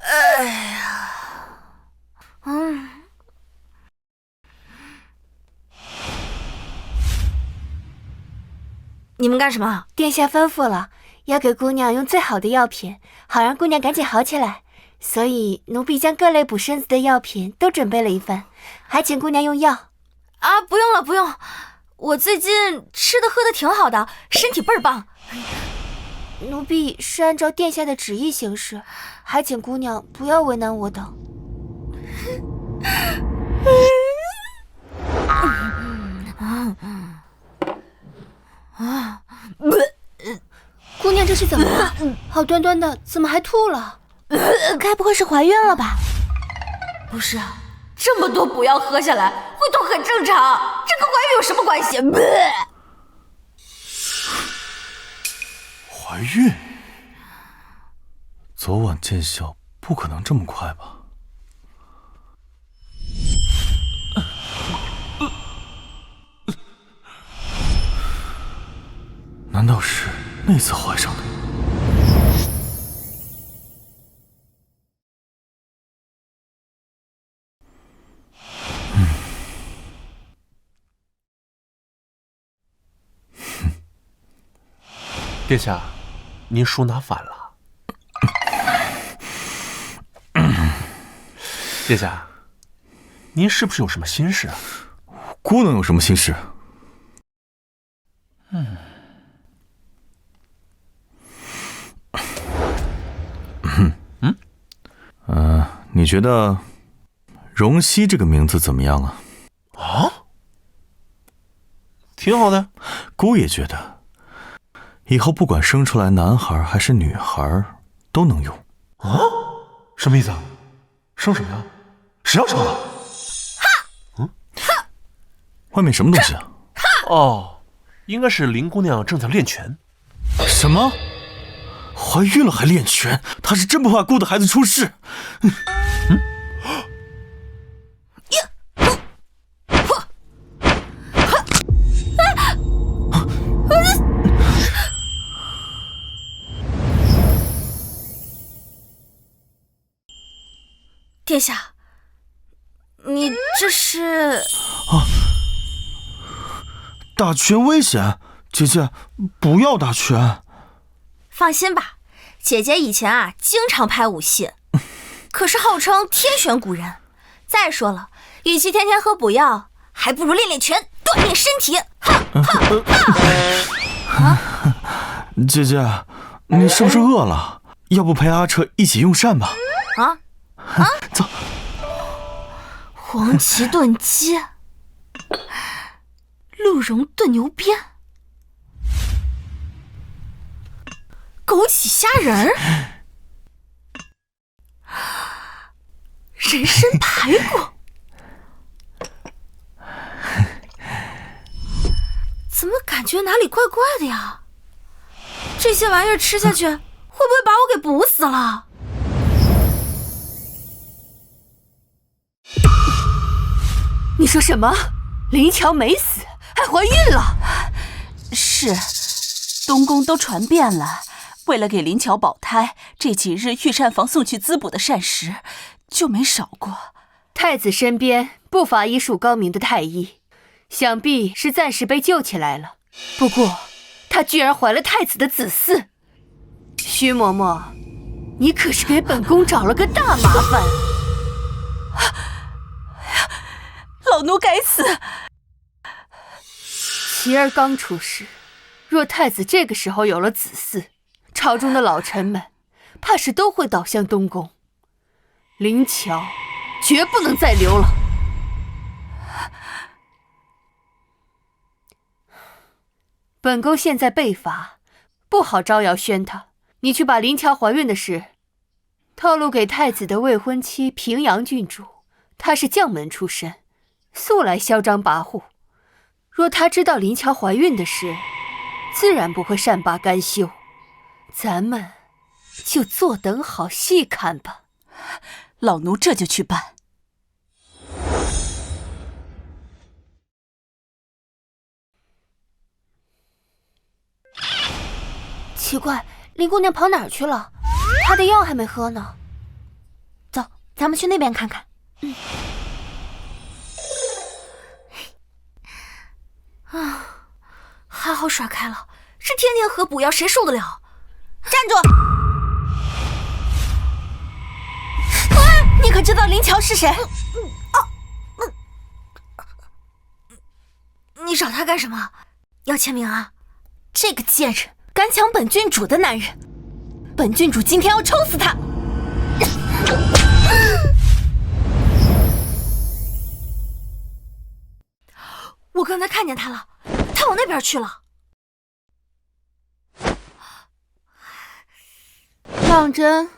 哎呀，你们干什么？殿下吩咐了，要给姑娘用最好的药品，好让姑娘赶紧好起来。所以奴婢将各类补身子的药品都准备了一份，还请姑娘用药。啊，不用了，不用，我最近吃的喝的挺好的，身体倍儿棒。奴婢是按照殿下的旨意行事，还请姑娘不要为难我等。姑娘这是怎么了？好端端的怎么还吐了？该不会是怀孕了吧？不是啊，这么多补药喝下来会吐很正常，这跟怀孕有什么关系？怀孕？昨晚见效不可能这么快吧？难道是那次怀上的？殿下，您书拿反了。殿下，您是不是有什么心事啊？姑能有什么心事？你觉得荣熙这个名字怎么样啊？啊，挺好的。姑也觉得，以后不管生出来男孩还是女孩都能用。啊？什么意思啊？生什么呀？谁要生啊？外面什么东西啊？哦，应该是林姑娘正在练拳。什么？怀孕了还练拳？她是真不怕姑的孩子出事？殿下，你这是……打拳危险，姐姐不要打拳。放心吧，姐姐以前经常拍武戏，可是号称天选古人。再说了，与其天天喝补药，还不如练练拳，锻炼身体。姐姐，你是不是饿了？要不陪阿彻一起用膳吧？走。黄芪炖鸡，鹿茸炖牛鞭，枸杞虾仁儿，人参排骨。怎么感觉哪里怪怪的呀？这些玩意儿吃下去，会不会把我给补死了？你说什么？林乔没死，还怀孕了？是，东宫都传遍了。为了给林乔保胎，这几日御膳房送去滋补的膳食就没少过。太子身边不乏医术高明的太医，想必是暂时被救起来了。不过，她居然怀了太子的子嗣。徐嬷嬷，你可是给本宫找了个大麻烦。老奴该死！琪儿刚出世，若太子这个时候有了子嗣，朝中的老臣们怕是都会倒向东宫。林乔绝不能再留了。本宫现在被罚，不好招摇宣他。你去把林乔怀孕的事透露给太子的未婚妻平阳郡主，她是将门出身，素来嚣张跋扈。若她知道林乔怀孕的事，自然不会善罢甘休。咱们就坐等好戏看吧。老奴这就去办。奇怪，林姑娘跑哪儿去了？她的药还没喝呢。走，咱们去那边看看。还好甩开了，这天天喝补药谁受得了？站住！你可知道林乔是谁？你找他干什么？要签名啊？这个贱人敢抢本郡主的男人，本郡主今天要抽死他！我刚才看见他了，他往那边去了。当真？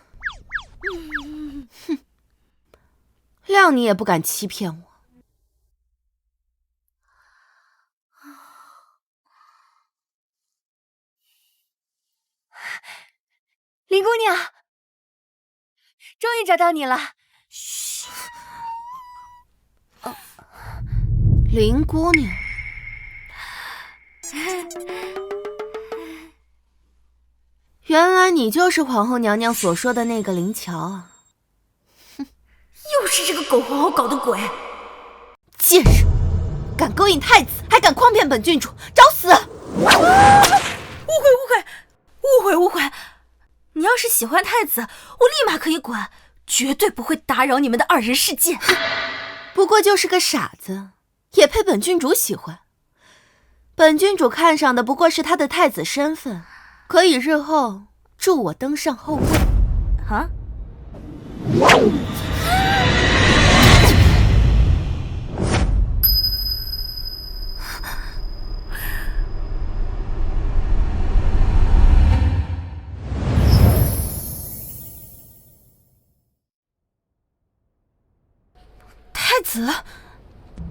哼，谅你也不敢欺骗我。林姑娘，终于找到你了。嘘。林姑娘，原来你就是皇后娘娘所说的那个林乔啊！哼，又是这个狗皇后搞的鬼！贱人，敢勾引太子，还敢诓骗本郡主，找死！误会！你要是喜欢太子，我立马可以滚，绝对不会打扰你们的二人世界。不过就是个傻子，也配本郡主喜欢？本郡主看上的不过是他的太子身份，可以日后助我登上后位。啊？太子，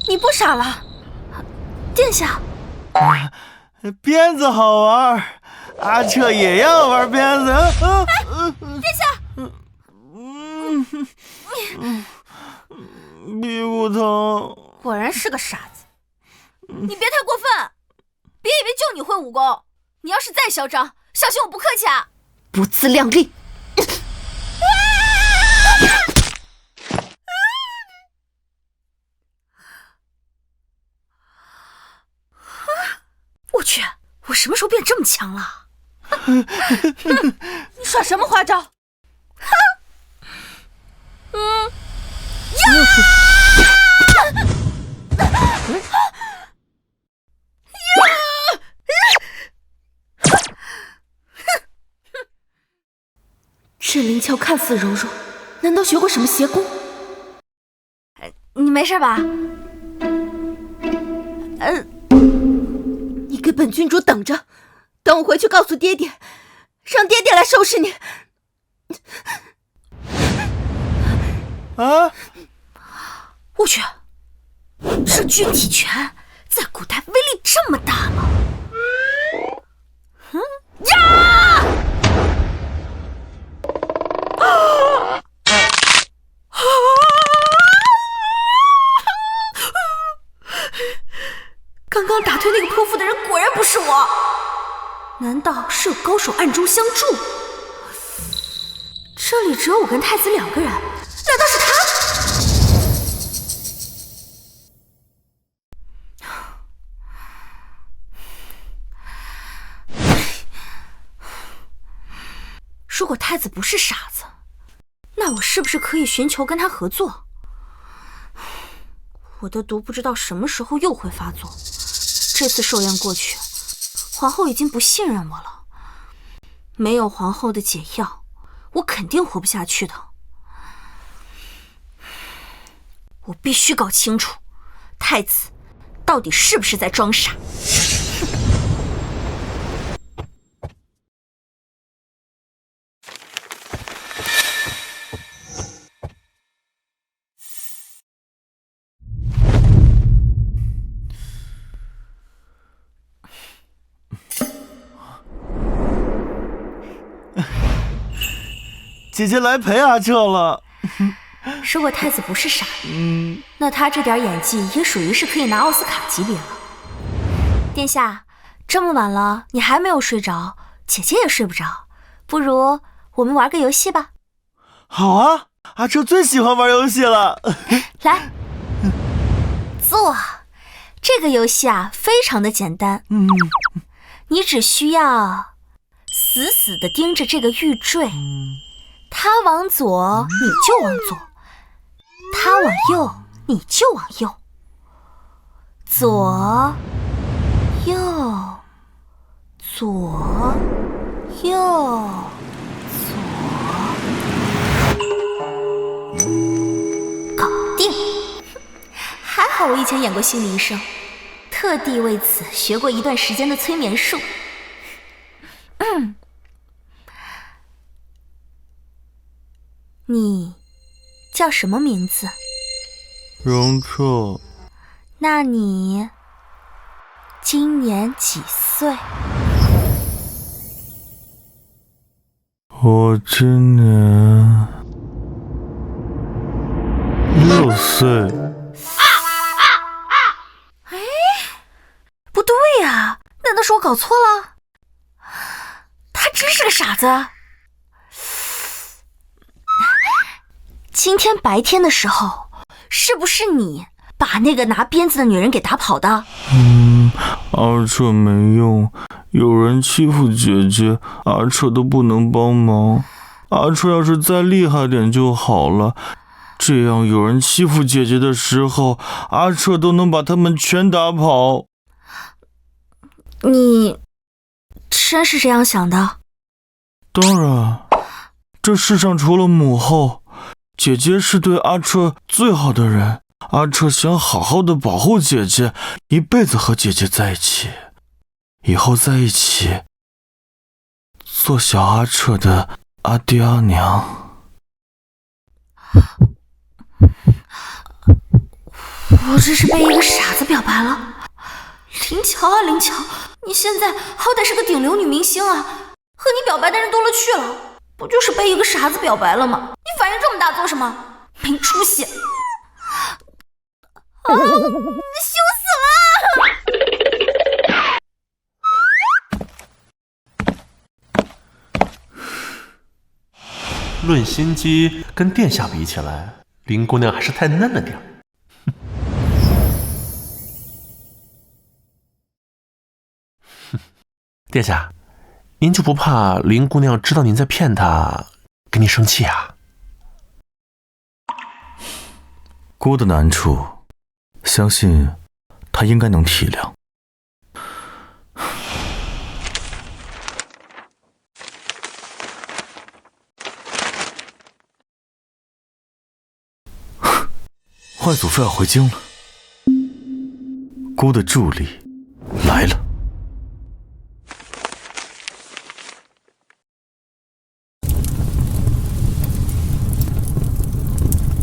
你不傻了？殿下，鞭子好玩，阿彻也要玩鞭子。殿下，屁股疼。果然是个傻子。你别太过分，别以为就你会武功，你要是再嚣张，小心我不客气啊！不自量力！我去，我什么时候变这么强了？你耍什么花招？这灵巧看似柔弱，难道学过什么邪功？你没事吧？你给本郡主等着，等我回去告诉爹爹，让爹爹来收拾你。啊！我去，这军体拳在古代威力这么大吗？呀！刚刚打退那个泼妇的人果然不是我，难道是有高手暗中相助？这里只有我跟太子2个人，难道是他？如果太子不是傻子，那我是不是可以寻求跟他合作？我的毒不知道什么时候又会发作，这次寿宴过去，皇后已经不信任我了。没有皇后的解药，我肯定活不下去的。我必须搞清楚，太子到底是不是在装傻。姐姐来陪阿彻了。如果太子不是傻，那他这点演技也属于是可以拿奥斯卡级别了。殿下，这么晚了，你还没有睡着，姐姐也睡不着，不如我们玩个游戏吧。好啊，阿彻最喜欢玩游戏了。来，坐。这个游戏啊，非常的简单。你只需要死死地盯着这个玉坠。他往左，你就往左；他往右，你就往右。左，右，左，右，左，搞定！还好我以前演过心理医生，特地为此学过一段时间的催眠术。你叫什么名字？荣彻。那你今年几岁？我今年6岁。哎，不对呀，难道是我搞错了？他真是个傻子。今天白天的时候，是不是你把那个拿鞭子的女人给打跑的？阿彻没用，有人欺负姐姐，阿彻都不能帮忙。阿彻要是再厉害点就好了，这样有人欺负姐姐的时候，阿彻都能把他们全打跑。你真是这样想的？当然，这世上除了母后，姐姐是对阿彻最好的人。阿彻想好好的保护姐姐，一辈子和姐姐在一起，以后在一起做小阿彻的阿爹阿娘。我这是被一个傻子表白了，林乔啊林乔，你现在好歹是个顶流女明星啊，和你表白的人多了去了，不就是被一个傻子表白了吗？你反应这么大做什么？没出息！啊，羞死了！论心机，跟殿下比起来，林姑娘还是太嫩了点儿。殿下，您就不怕林姑娘知道您在骗她，给你生气啊？姑的难处，相信她应该能体谅。外祖父要回京了，姑的助力来了。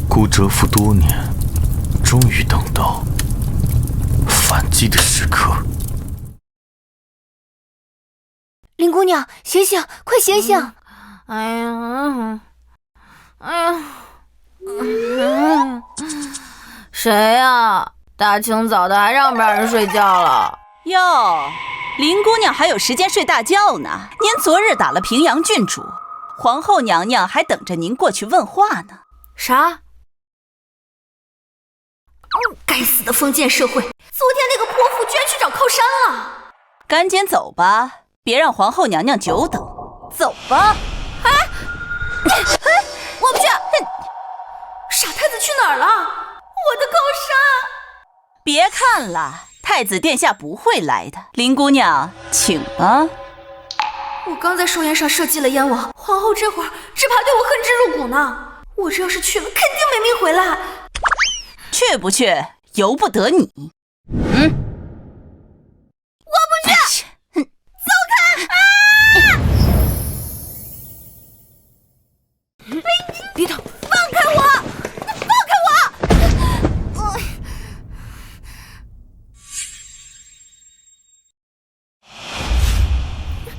姑蛰伏多年，终于等到反击的时刻。林姑娘，醒醒，快醒醒！哎呀，谁呀？大清早的还让不让人睡觉了？哟，林姑娘还有时间睡大觉呢。您昨日打了平阳郡主，皇后娘娘还等着您过去问话呢。啥？该死的封建社会！昨天那个泼妇居然去找靠山了。赶紧走吧，别让皇后娘娘久等。走吧。我不去！傻太子去哪儿了？我的靠山！别看了，太子殿下不会来的。林姑娘，请吧。我刚在寿宴上设计了燕王，皇后这会儿只怕对我恨之入骨呢。我这要是去了，肯定没命回来。去不去，由不得你。我不去！走开！别动！放开我！放开我！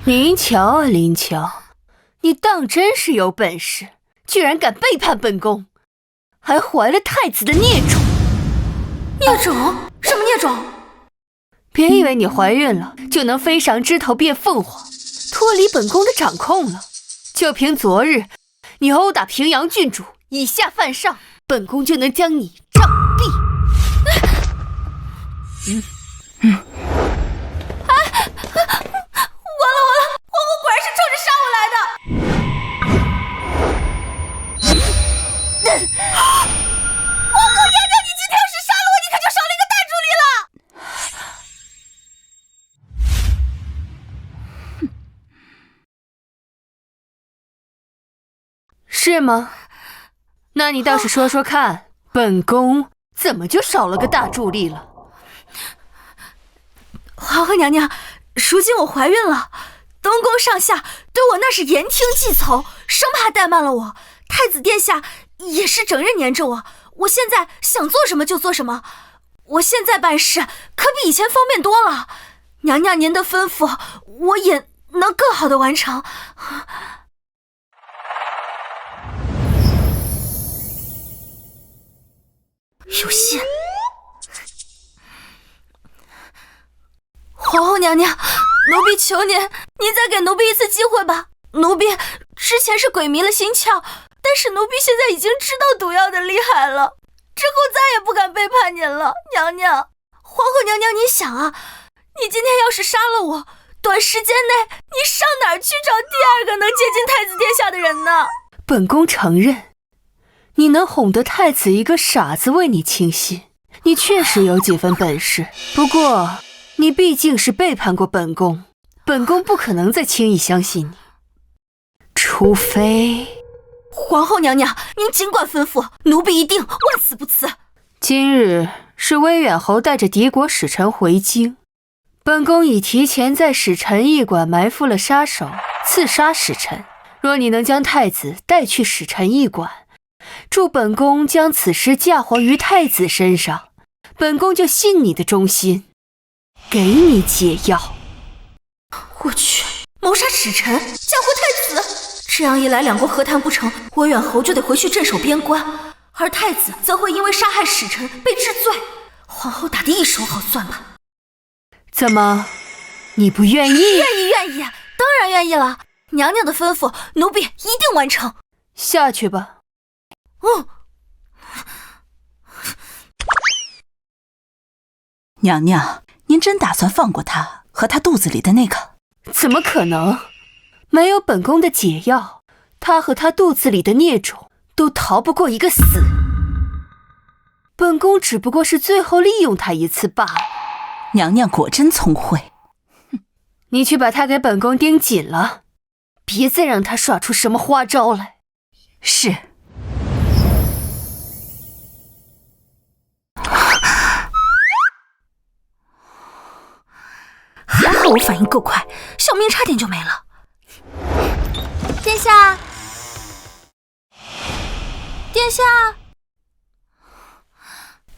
林乔啊林乔，你当真是有本事，居然敢背叛本宫，还怀了太子的孽种！孽种？什么孽种？别以为你怀孕了就能飞上枝头变凤凰，脱离本宫的掌控了。就凭昨日你殴打平阳郡主，以下犯上，本宫就能将你杖毙。完了，皇后果然是冲着杀我来的。皇后娘娘，你今天要是杀了我，你可就少了一个大助力了。是吗？那你倒是说说看，本宫怎么就少了个大助力了？皇后娘娘，如今我怀孕了，东宫上下对我那是言听计从，生怕怠慢了我。太子殿下也是整日黏着我，我现在想做什么就做什么。我现在办事可比以前方便多了，娘娘您的吩咐我也能更好的完成。有信。皇后娘娘，奴婢求您再给奴婢一次机会吧。奴婢之前是鬼迷了心窍，但是奴婢现在已经知道毒药的厉害了，之后再也不敢背叛您了。娘娘，皇后娘娘，您想啊，你今天要是杀了我，短时间内你上哪儿去找第二个能接近太子殿下的人呢？本宫承认，你能哄得太子一个傻子为你倾心，你确实有几分本事。不过你毕竟是背叛过本宫，本宫不可能再轻易相信你，除非……皇后娘娘，您尽管吩咐，奴婢一定万死不辞。今日是威远侯带着敌国使臣回京，本宫已提前在使臣驿馆埋伏了杀手，刺杀使臣。若你能将太子带去使臣驿馆，助本宫将此事嫁祸于太子身上，本宫就信你的忠心。给你解药。我去，谋杀使臣，嫁祸太子，这样一来，两国和谈不成，威远侯就得回去镇守边关，而太子则会因为杀害使臣被治罪。皇后打得一手好算吧？怎么，你不愿意？愿意，当然愿意了。娘娘的吩咐，奴婢一定完成。下去吧。娘娘，您真打算放过他和他肚子里的那个？怎么可能？没有本宫的解药，他和他肚子里的孽种都逃不过一个死。本宫只不过是最后利用他一次罢了。娘娘果真聪慧。你去把他给本宫盯紧了，别再让他耍出什么花招来。是。还好我反应够快，小命差点就没了。殿下，殿下，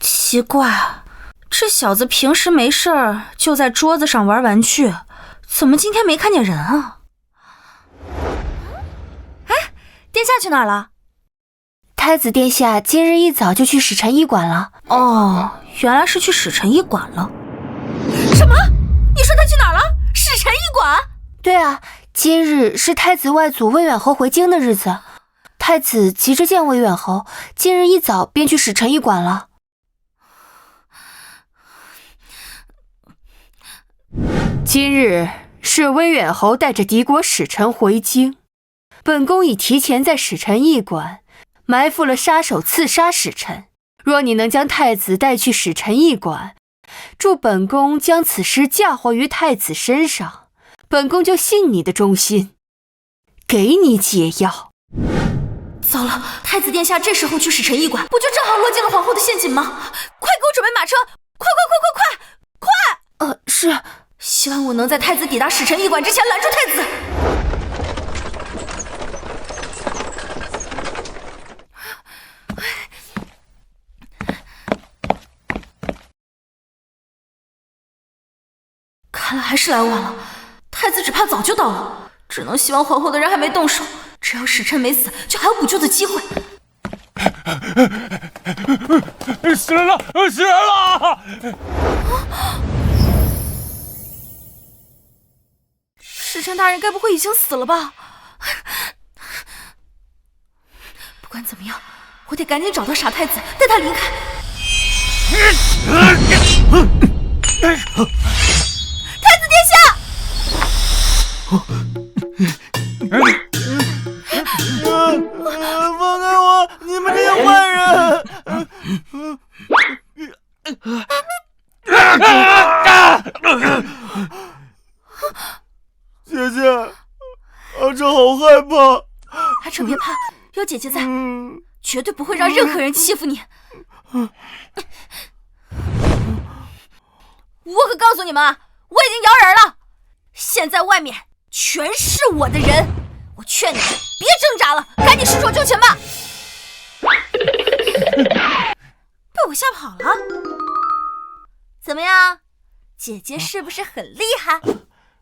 奇怪，这小子平时没事儿就在桌子上玩玩具，怎么今天没看见人啊？哎，殿下去哪儿了？太子殿下今日一早就去使臣驿馆了。哦，原来是去使臣驿馆了。什么？你说他去哪儿了？使臣驿馆？对啊，今日是太子外祖魏远侯回京的日子，太子急着见魏远侯，今日一早便去使臣驿馆了。今日是魏远侯带着敌国使臣回京，本宫已提前在使臣驿馆埋伏了杀手刺杀使臣。若你能将太子带去使臣驿馆，助本宫将此事嫁祸于太子身上，本宫就信你的忠心，给你解药。糟了，太子殿下这时候去使臣驿馆，不就正好落进了皇后的陷阱吗？快给我准备马车！快！是。希望我能在太子抵达使臣驿馆之前拦住太子。看来还是来晚了，太子只怕早就到了，只能希望皇后的人还没动手，只要使臣没死，就还有补救的机会。死人了！使臣大人该不会已经死了吧？不管怎么样，我得赶紧找到傻太子，带他离开。太子殿下！放开我！你们这些坏人！姐姐，阿彻好害怕。阿彻别怕，有姐姐在，绝对不会让任何人欺负你。我可告诉你们啊，我已经摇人了，现在外面全是我的人，我劝你们别挣扎了，赶紧束手就擒吧。被我吓跑了？怎么样，姐姐是不是很厉害？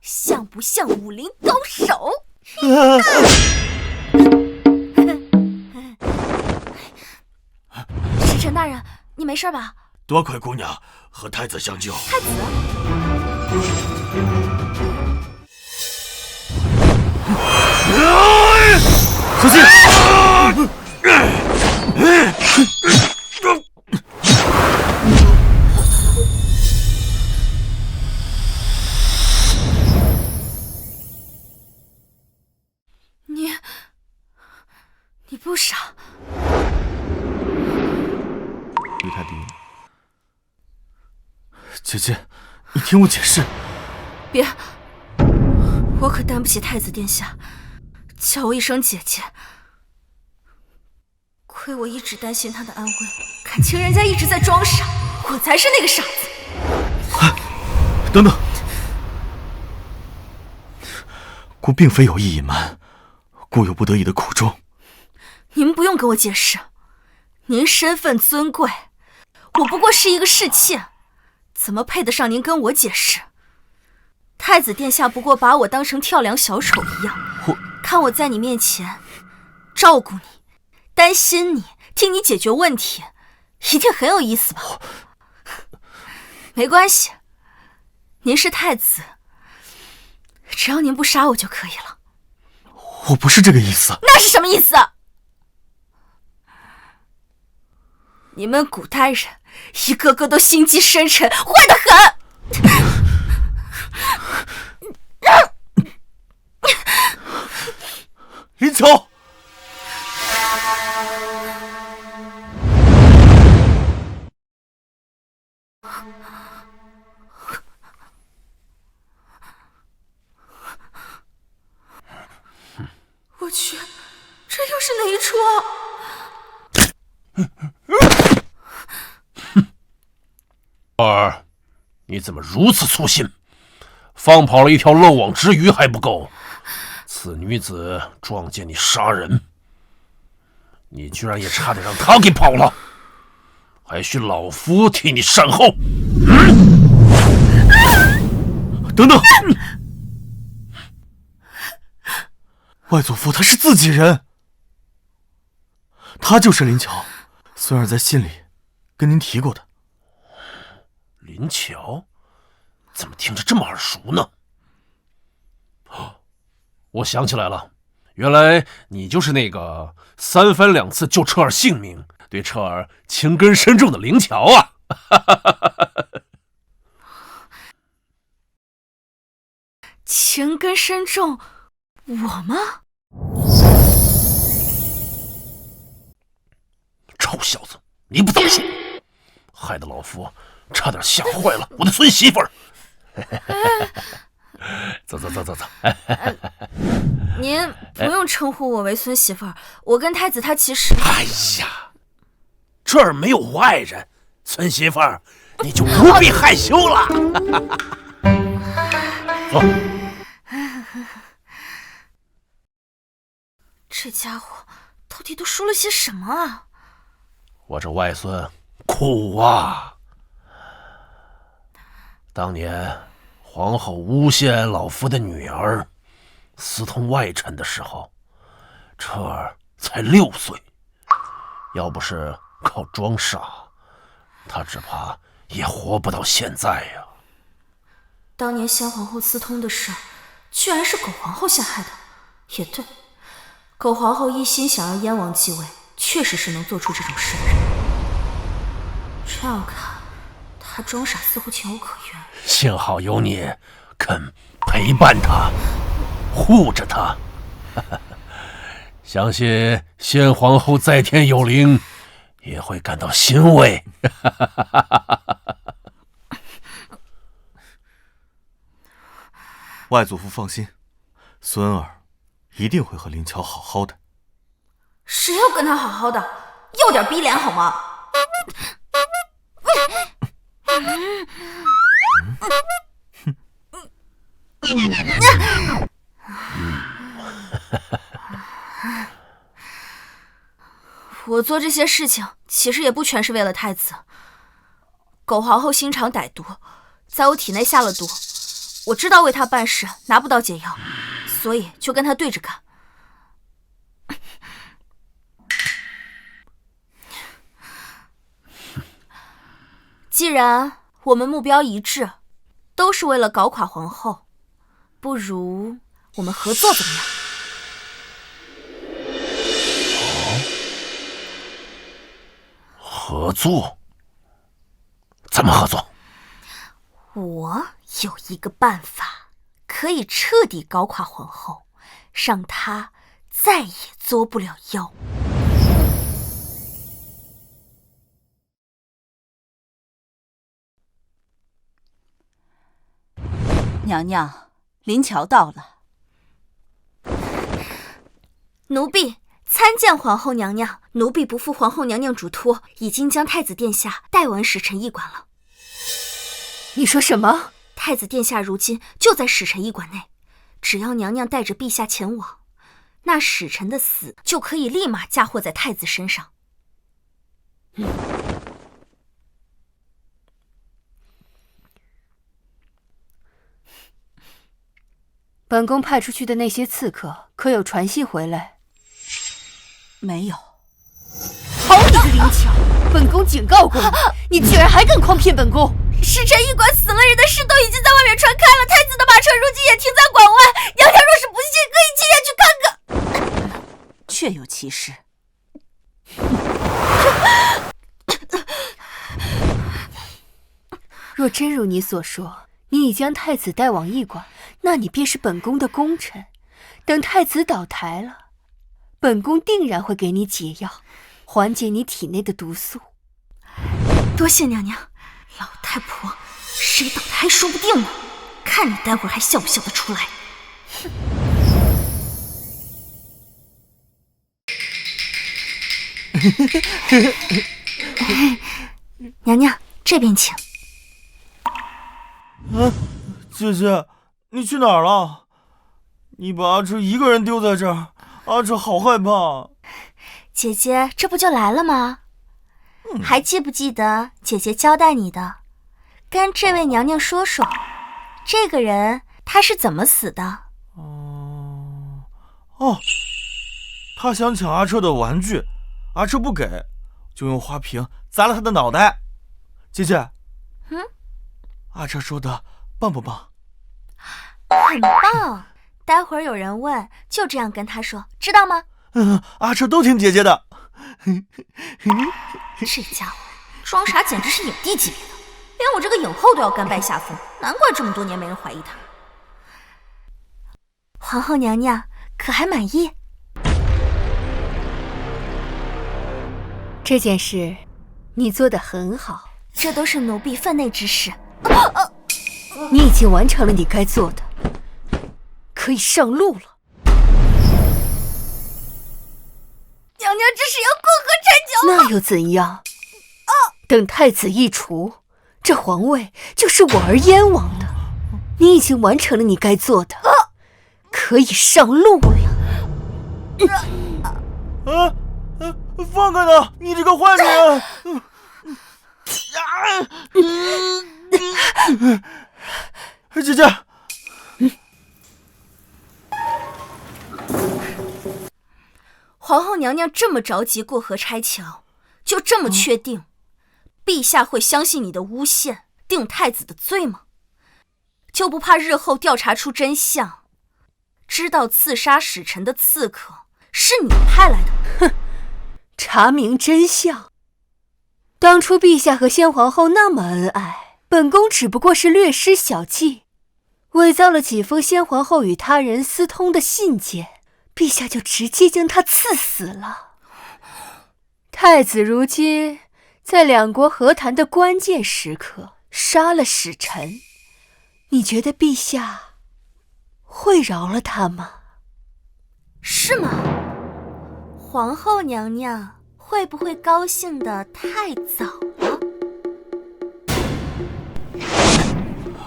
像不像武林高手？使臣大人，你没事吧？多亏姑娘和太子相救。太子，小心！你不傻。于太低，姐姐，你听我解释。别，我可担不起太子殿下，叫我一声姐姐。亏我一直担心他的安危，感情人家一直在装傻，我才是那个傻子。等等，姑并非有意隐瞒，姑有不得已的苦衷。您不用跟我解释，您身份尊贵，我不过是一个侍妾，怎么配得上您跟我解释？太子殿下不过把我当成跳梁小丑一样，看我在你面前照顾你，担心你，替你解决问题，一定很有意思吧？没关系，您是太子，只要您不杀我就可以了。我不是这个意思。那是什么意思？你们古代人一个个都心机深沉，坏得很。林巧，我去，这又是哪一出啊？儿，你怎么如此粗心？放跑了一条漏网之鱼还不够，此女子撞见你杀人，你居然也差点让她给跑了，还需老夫替你善后。等等，外祖父他是自己人，他就是林巧，孙儿在信里跟您提过的。林巧，怎么听着这么耳熟呢？我想起来了，原来你就是那个3番2次救彻儿性命，对彻儿情根深重的林巧啊！情根深重，我吗？臭小子，你不早说，害得老夫差点吓坏了我的孙媳妇儿。走。您不用称呼我为孙媳妇儿，我跟太子他其实……哎呀，这儿没有外人，孙媳妇儿，你就不必害羞了。走。这家伙到底都说了些什么啊？我这外孙苦啊！当年皇后诬陷老夫的女儿私通外臣的时候，彻儿才6岁，要不是靠装傻，他只怕也活不到现在呀。当年先皇后私通的事，居然是狗皇后陷害的。也对，狗皇后一心想要燕王继位，确实是能做出这种事的人。这样看，他装傻似乎情有可原。幸好有你肯陪伴他，护着他。相信先皇后在天有灵，也会感到欣慰。外祖父放心，孙儿一定会和林巧好好的。谁要跟他好好的？要点逼脸好吗？我做这些事情其实也不全是为了太子。狗皇后心肠歹毒，在我体内下了毒，我知道为他办事拿不到解药，所以就跟他对着干。既然我们目标一致，都是为了搞垮皇后，不如我们合作怎么样？合作？怎么合作？我有一个办法，可以彻底搞垮皇后，让她再也作不了妖。娘娘，林巧到了。奴婢参见皇后娘娘，奴婢不负皇后娘娘嘱托，已经将太子殿下带往使臣驿馆了。你说什么？太子殿下如今就在使臣驿馆内，只要娘娘带着陛下前往，那使臣的死就可以立马嫁祸在太子身上。本宫派出去的那些刺客，可有传信回来？没有。好你个灵巧！本宫警告过你，你居然还敢诓骗本宫！时辰驿馆死了人的事都已经在外面传开了，太子的马车如今也停在馆外。娘娘若是不信，可以亲眼去看看。确有其事。若真如你所说，你已将太子带往驿馆，那你便是本宫的功臣。等太子倒台了，本宫定然会给你解药，缓解你体内的毒素。多谢娘娘。老太婆，谁倒台还说不定呢，看你待会儿还笑不笑得出来。娘娘，这边请。姐姐，你去哪儿了？你把阿彻一个人丢在这儿，阿彻好害怕。姐姐，这不就来了吗？还记不记得姐姐交代你的？跟这位娘娘说说，这个人他是怎么死的？他想抢阿彻的玩具，阿彻不给，就用花瓶砸了他的脑袋。姐姐，阿彻说的棒不棒？很棒，待会儿有人问，就这样跟他说，知道吗？阿彻都听姐姐的。这家伙装傻简直是影帝级别的，连我这个影后都要甘拜下风，难怪这么多年没人怀疑他。皇后娘娘可还满意？这件事你做得很好，这都是奴婢分内之事。你已经完成了你该做的，可以上路了。娘娘这是要过河拆桥吗？那又怎样？等太子一除，这皇位就是我儿燕王的。你已经完成了你该做的，可以上路了。放开他！你这个坏女人！姐姐，皇后娘娘这么着急过河拆桥，就这么确定陛下会相信你的诬陷，定太子的罪吗？就不怕日后调查出真相，知道刺杀使臣的刺客是你派来的？哼，查明真相。当初陛下和先皇后那么恩爱，本宫只不过是略施小计，伪造了几封先皇后与他人私通的信件，陛下就直接将他赐死了。太子如今在两国和谈的关键时刻杀了使臣，你觉得陛下会饶了他吗？是吗？皇后娘娘会不会高兴得太早了？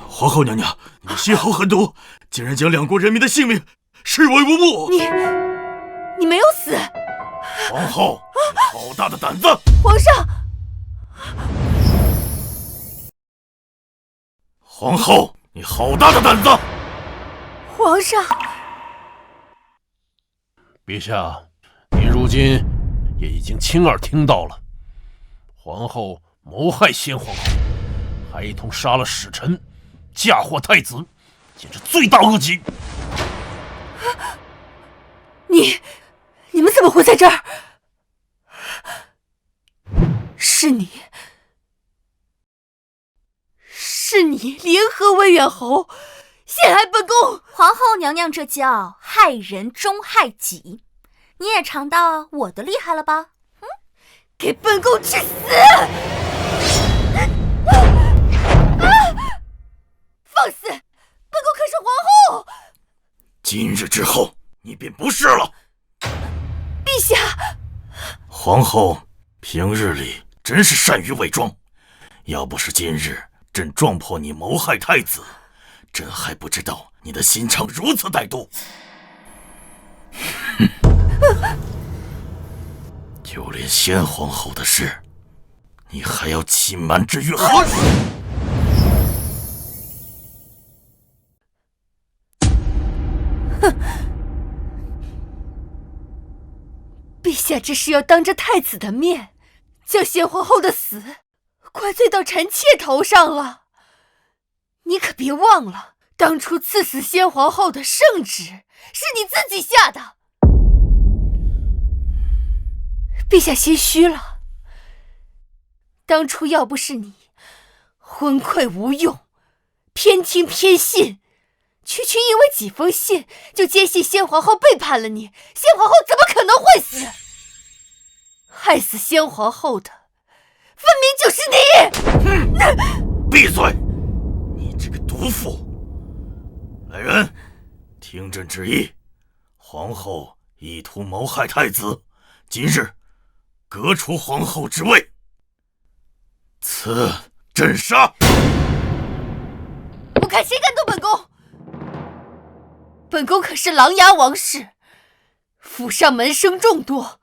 皇后娘娘，你心好狠毒，竟然将两国人民的性命视为无物！你没有死！皇后，你好大的胆子！皇上！皇后，你好大的胆子！皇上！陛下，您如今也已经亲耳听到了，皇后谋害先皇后，还一同杀了使臣，嫁祸太子，简直罪大恶极。你们怎么会在这儿？是你联合魏远侯陷害本宫。皇后娘娘这叫害人终害己，你也尝到我的厉害了吧？给本宫去死！放肆！本宫可是皇后。今日之后，你便不是了。陛下，皇后平日里真是善于伪装，要不是今日朕撞破你谋害太子，朕还不知道你的心肠如此歹毒。就连先皇后的事，你还要欺瞒至于何时？下这是要当着太子的面，将先皇后的死怪罪到臣妾头上了。你可别忘了，当初赐死先皇后的圣旨是你自己下的。陛下心虚了，当初要不是你昏聩无用，偏听偏信，区区因为几封信就坚信先皇后背叛了你，先皇后怎么可能会死？害死先皇后的分明就是你！闭嘴！你这个毒妇！来人，听朕旨意，皇后意图谋害太子，今日革除皇后之位，赐朕杀！我看谁敢动本宫！本宫可是琅琊王氏，府上门生众多，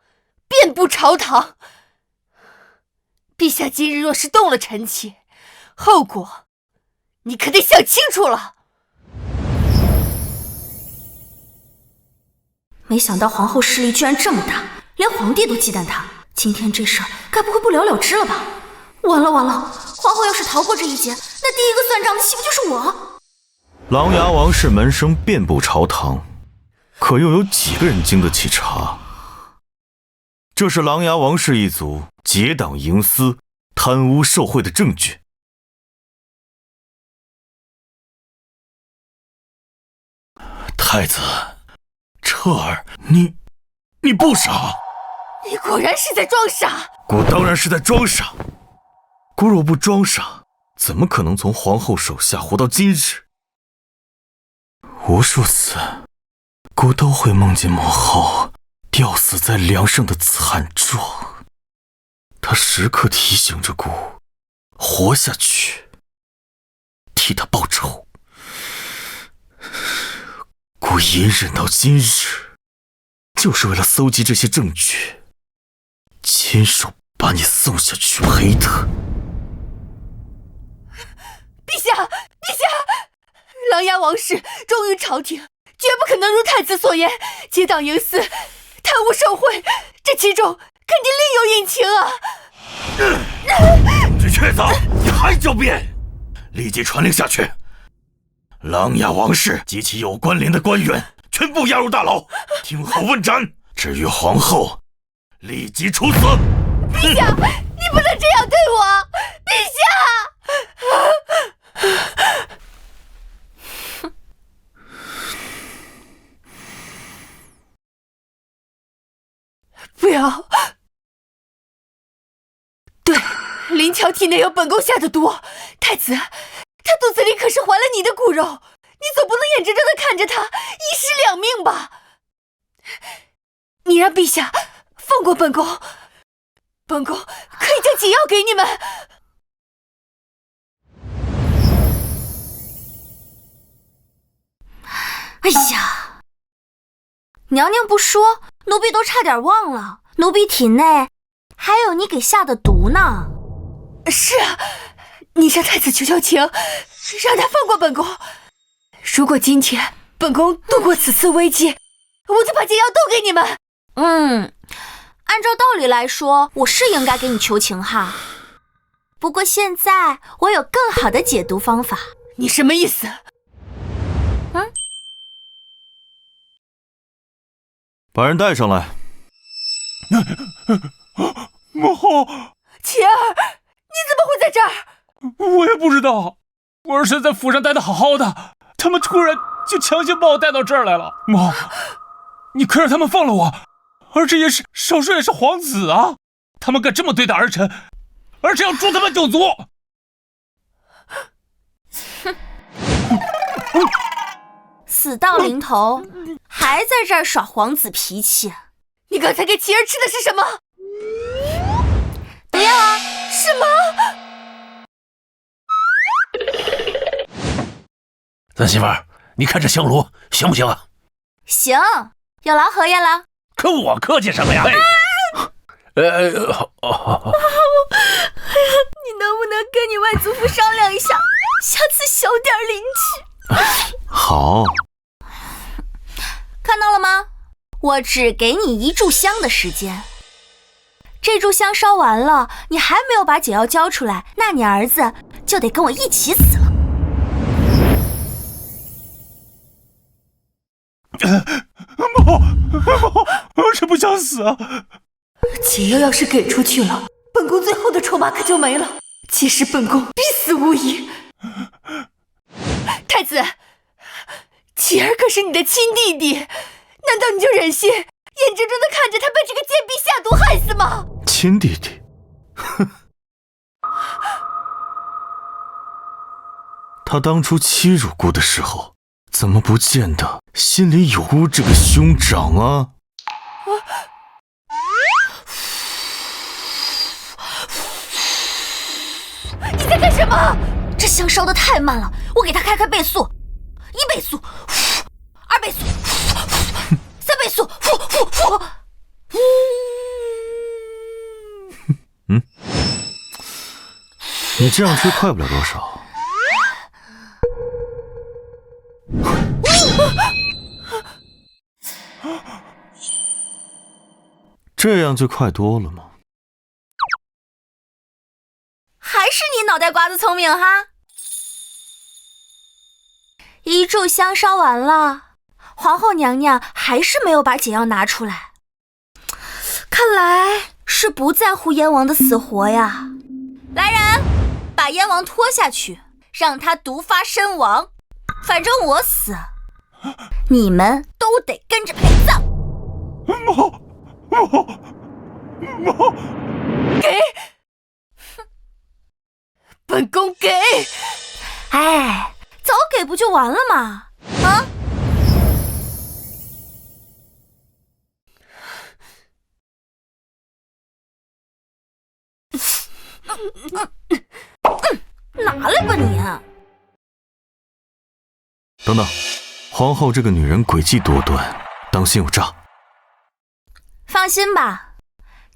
遍布朝堂。陛下今日若是动了臣妾，后果你可得想清楚了。没想到皇后势力居然这么大，连皇帝都忌惮她。今天这事儿该不会不了了之了吧？完了完了，皇后要是逃过这一劫，那第一个算账的岂不就是我？琅琊王氏门生遍布朝堂，可又有几个人经得起查？这是琅琊王氏一族结党营私、贪污受贿的证据。太子，彻儿，你不傻？你果然是在装傻。姑当然是在装傻。姑若不装傻，怎么可能从皇后手下活到今日？无数次，姑都会梦见母后吊死在梁上的惨状，她时刻提醒着姑活下去，替她报仇。姑隐忍到今日，就是为了搜集这些证据，亲手把你送下去陪她。陛下，陛下！琅琊王氏忠于朝廷，绝不可能如太子所言结党营私、贪污受贿，这其中肯定另有隐情啊！这雀子，你还狡辩！立即传令下去，琅琊王氏及其有关联的官员全部押入大牢，听候问斩。至于皇后，立即处死。陛下，你不能这样对我！陛下！不要！对，林乔体内有本宫下的毒，太子，他肚子里可是怀了你的骨肉，你总不能眼睁睁的看着他一尸两命吧？你让陛下放过本宫，本宫可以将解药给你们。哎呀，娘娘不说，奴婢都差点忘了，奴婢体内还有你给下的毒呢。是啊，你向太子求求情，让他放过本宫。如果今天本宫度过此次危机，我就把解药都给你们。按照道理来说，我是应该给你求情哈。不过现在我有更好的解毒方法。你什么意思？把人带上来。母后，琪儿，你怎么会在这儿？我也不知道，我儿臣在府上待得好好的，他们突然就强行把我带到这儿来了。母后，你可让他们放了我，儿臣也是少说也是皇子啊，他们敢这么对待儿臣，儿臣要诛他们九族。死到临头，还在这儿耍皇子脾气。你刚才给琪儿吃的是什么？毒药啊！什么？咱媳妇儿，你看这香炉行不行啊？行，有劳何爷了。跟我客气什么呀？你能不能跟你外祖父商量一下，下次小点灵气？好。看到了吗？我只给你1炷香的时间，这炷香烧完了，你还没有把解药交出来，那你儿子就得跟我一起死了。我是不想死啊！解药要是给出去了，本宫最后的筹码可就没了，届时本宫必死无疑。太子，启儿可是你的亲弟弟，难道你就忍心眼睁睁的看着他被这个贱婢下毒害死吗？亲弟弟，哼！他当初欺辱姑的时候，怎么不见得心里有姑这个兄长啊？你在干什么？这香烧得太慢了，我给他开倍速，1倍速，2倍速，3倍速，你这样吹快不了多少。这样就快多了吗？还是你脑袋瓜子聪明哈！一炷香烧完了，皇后娘娘还是没有把解药拿出来，看来是不在乎燕王的死活呀。来人，把燕王拖下去，让他毒发身亡。反正我死，你们都得跟着陪葬。给！本宫给！哎，早给不就完了吗？啊！拿来吧你！等等，皇后这个女人诡计多端，当心有诈。放心吧，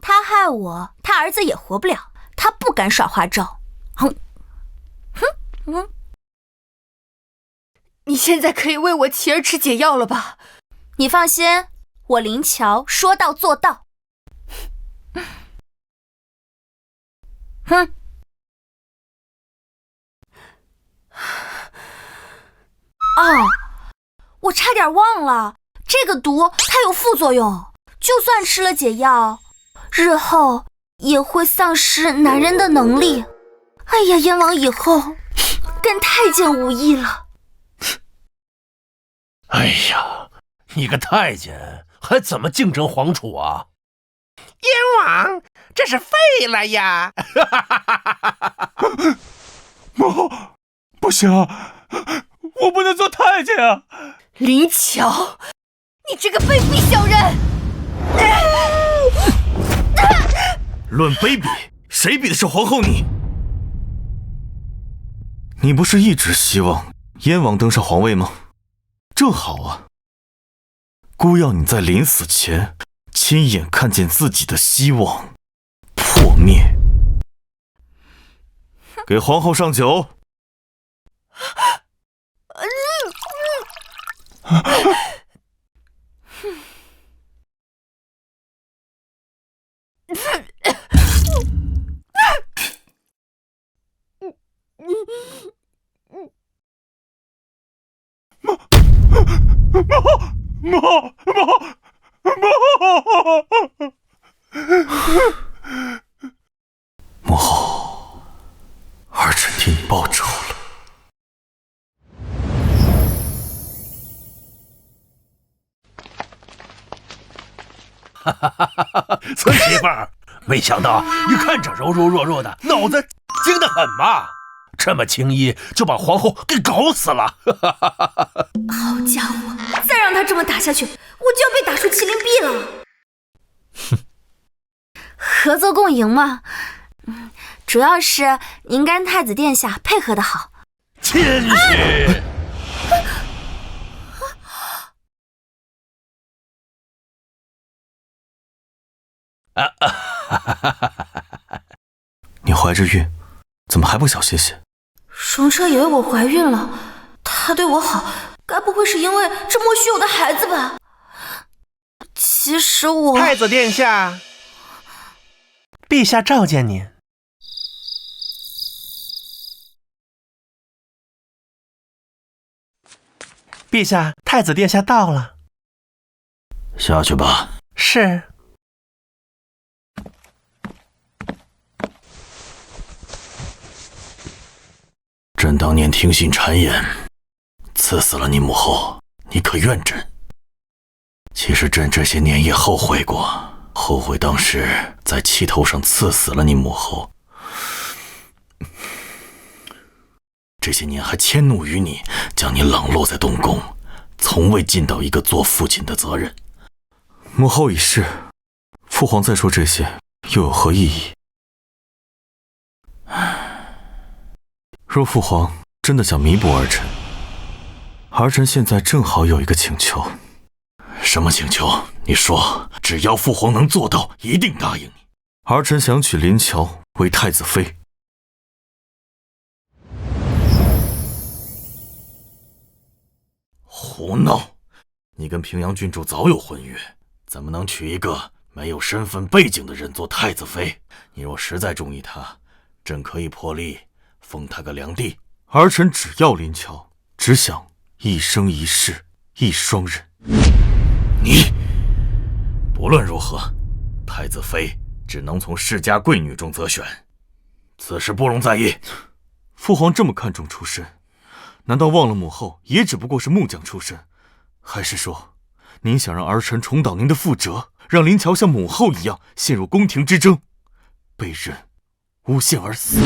她害我，她儿子也活不了，她不敢耍花招。你现在可以为我启儿吃解药了吧？你放心，我林乔说到做到。哼！哦，我差点忘了，这个毒它有副作用，就算吃了解药，日后也会丧失男人的能力。哎呀，燕王以后跟太监无异了。哎呀，你个太监还怎么竞争皇储啊？燕王，这是废了呀！不行，我不能做太监啊！林乔，你这个卑鄙小人！论卑鄙，谁比的是皇后你？你不是一直希望燕王登上皇位吗？正好啊，姑要你在临死前亲眼看见自己的希望破灭。给皇后上酒。母后，儿臣替你报仇了。哈哈哈哈！孙媳妇儿，没想到你看着柔柔弱弱的，脑子精得很嘛！这么轻易就把皇后给搞死了！好家伙，再让他这么打下去，我就要被打出麒麟臂了！哼，合作共赢嘛。主要是您跟太子殿下配合的好。谦虚。你怀着孕，怎么还不小歇歇？荣彻以为我怀孕了，他对我好，该不会是因为这莫须有的孩子吧？其实我……太子殿下，陛下召见您。陛下，太子殿下到了。下去吧。是。朕当年听信谗言，赐死了你母后，你可怨朕？其实朕这些年也后悔过，后悔当时在气头上赐死了你母后。这些年还迁怒于你，将你冷落在东宫，从未尽到一个做父亲的责任。母后已逝，父皇再说这些又有何意义？若父皇真的想弥补儿臣，儿臣现在正好有一个请求。什么请求？你说，只要父皇能做到，一定答应你。儿臣想娶林乔为太子妃。胡闹！你跟平阳郡主早有婚约，怎么能娶一个没有身份背景的人做太子妃？你若实在中意她，朕可以破例封她个良娣。儿臣只要林乔，只想一生一世一双人。你不论如何，太子妃只能从世家贵女中择选，此事不容在意。父皇这么看重出身，难道忘了母后也只不过是木匠出身？还是说，您想让儿臣重蹈您的覆辙，让林乔像母后一样陷入宫廷之争，被人诬陷而死？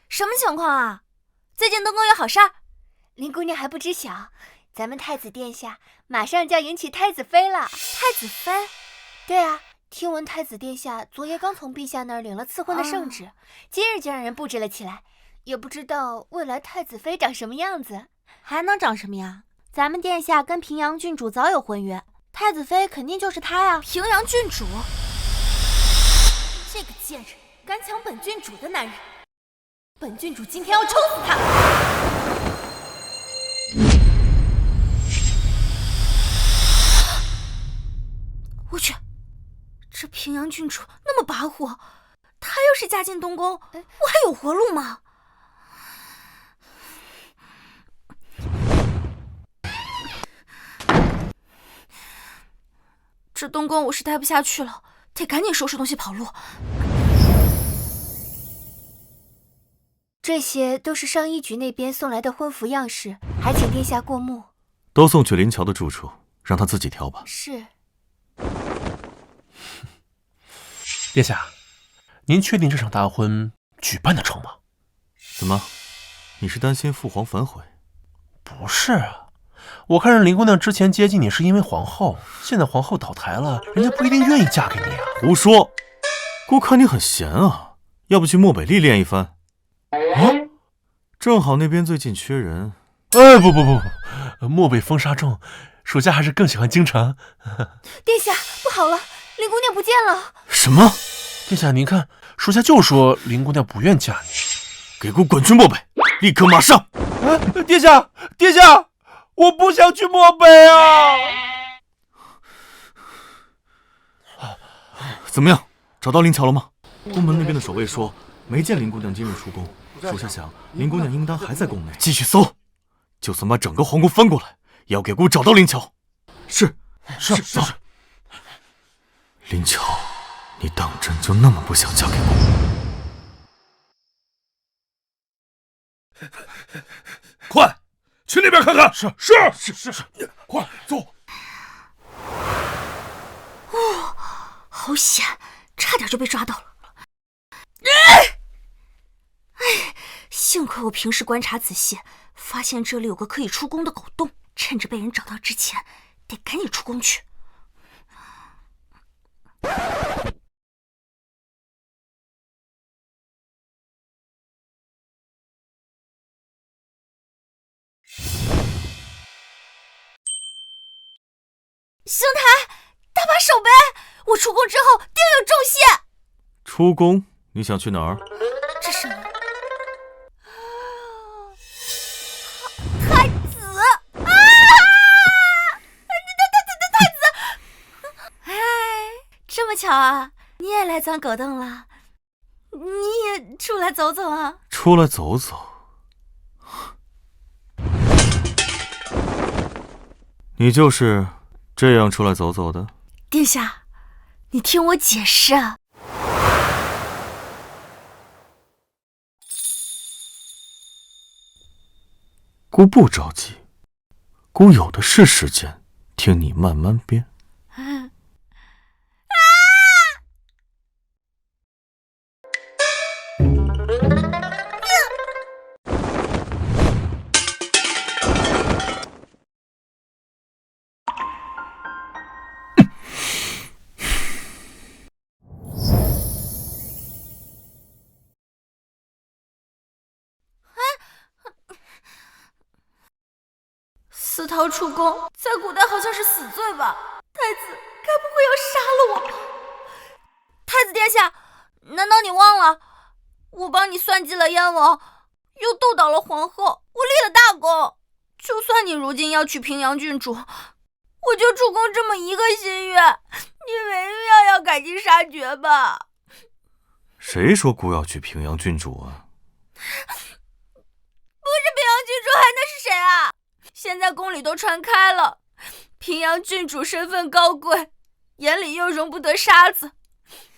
什么情况啊？最近东宫有好事儿？林姑娘还不知晓，咱们太子殿下马上就要迎娶太子妃了。太子妃？对啊，听闻太子殿下昨夜刚从陛下那儿领了赐婚的圣旨，今日就让人布置了起来。也不知道未来太子妃长什么样子，还能长什么样？咱们殿下跟平阳郡主早有婚约，太子妃肯定就是她呀。平阳郡主，这个贱人敢抢本郡主的男人，本郡主今天要抽死他！我去，这平阳郡主那么跋扈，她要是嫁进东宫，我还有活路吗？这东宫我是待不下去了，得赶紧收拾东西跑路。这些都是上衣局那边送来的婚服样式，还请殿下过目。都送去林乔的住处，让他自己挑吧。是。殿下，您确定这场大婚举办得成吗？怎么，你是担心父皇反悔？不是啊，我看着林姑娘之前接近你是因为皇后，现在皇后倒台了，人家不一定愿意嫁给你啊。胡说！姑看你很闲啊，要不去漠北历练一番？正好那边最近缺人。不，漠北风沙重，属下还是更喜欢京城。殿下，不好了，林姑娘不见了。什么？殿下您看，属下就说林姑娘不愿嫁你。给姑滚去漠北，立刻马上！殿下，我不想去漠北啊！怎么样，找到林乔了吗？宫门那边的守卫说没见林姑娘今日出宫，属下想林姑娘应当还在宫内。继续搜，就算把整个皇宫翻过来，也要给姑找到林乔。是。林乔，你当真就那么不想嫁给姑？快去那边看看！是，快走！好险，差点就被抓到了。幸亏我平时观察仔细，发现这里有个可以出宫的狗洞，趁着被人找到之前，得赶紧出宫去。兄台，大把手呗！我出宫之后定有重谢。出宫？你想去哪儿？这什么？巧啊，你也来钻狗洞了，你也出来走走啊？出来走走？你就是这样出来走走的？殿下，你听我解释啊。姑不着急，姑有的是时间，听你慢慢编。私逃出宫，在古代好像是死罪吧？太子该不会要杀了我吧？太子殿下，难道你忘了我帮你算计了燕王，又斗倒了皇后，我立了大功？就算你如今要娶平阳郡主，我就出宫这么一个心愿，你没必要赶尽杀绝吧？谁说姑要娶平阳郡主啊？不是平阳郡主还能是谁啊？现在宫里都传开了，平阳郡主身份高贵，眼里又容不得沙子。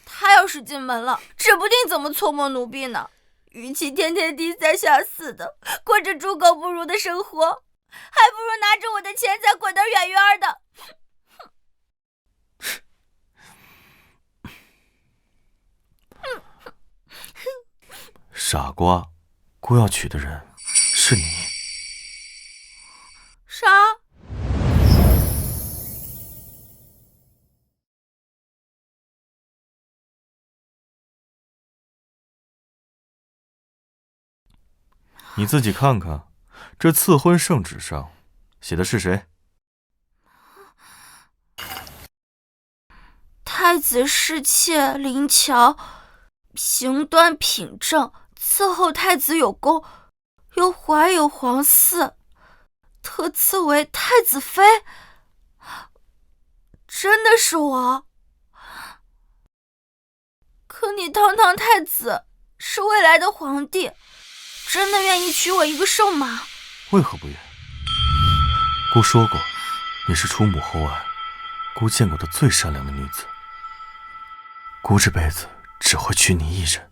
她要是进门了，指不定怎么搓磨奴婢呢。与其天天低三下四的过着猪狗不如的生活，还不如拿着我的钱财滚得远远的。傻瓜，姑要娶的人是你。啥？你自己看看，这赐婚圣旨上写的是谁？太子侍妾林乔，行端品正，伺候太子有功，又怀有皇嗣，特赐为太子妃。真的是我？可你堂堂太子，是未来的皇帝，真的愿意娶我一个兽马？为何不愿？姑说过，你是出母后爱，姑见过的最善良的女子。姑这辈子只会娶你一人。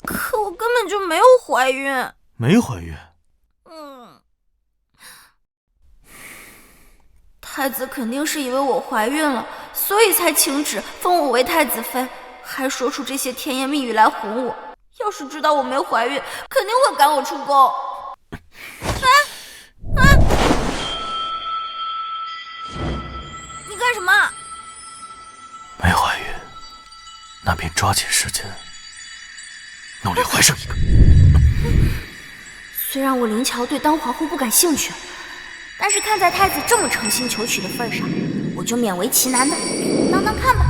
可我根本就没有怀孕。没怀孕？太子肯定是以为我怀孕了，所以才请旨封我为太子妃，还说出这些甜言蜜语来哄我。要是知道我没怀孕，肯定会赶我出宫。你干什么？没怀孕，那便抓紧时间努力怀上一个。虽然我林乔对当皇后不感兴趣，但是看在太子这么诚心求娶的份上，我就勉为其难的当当看吧。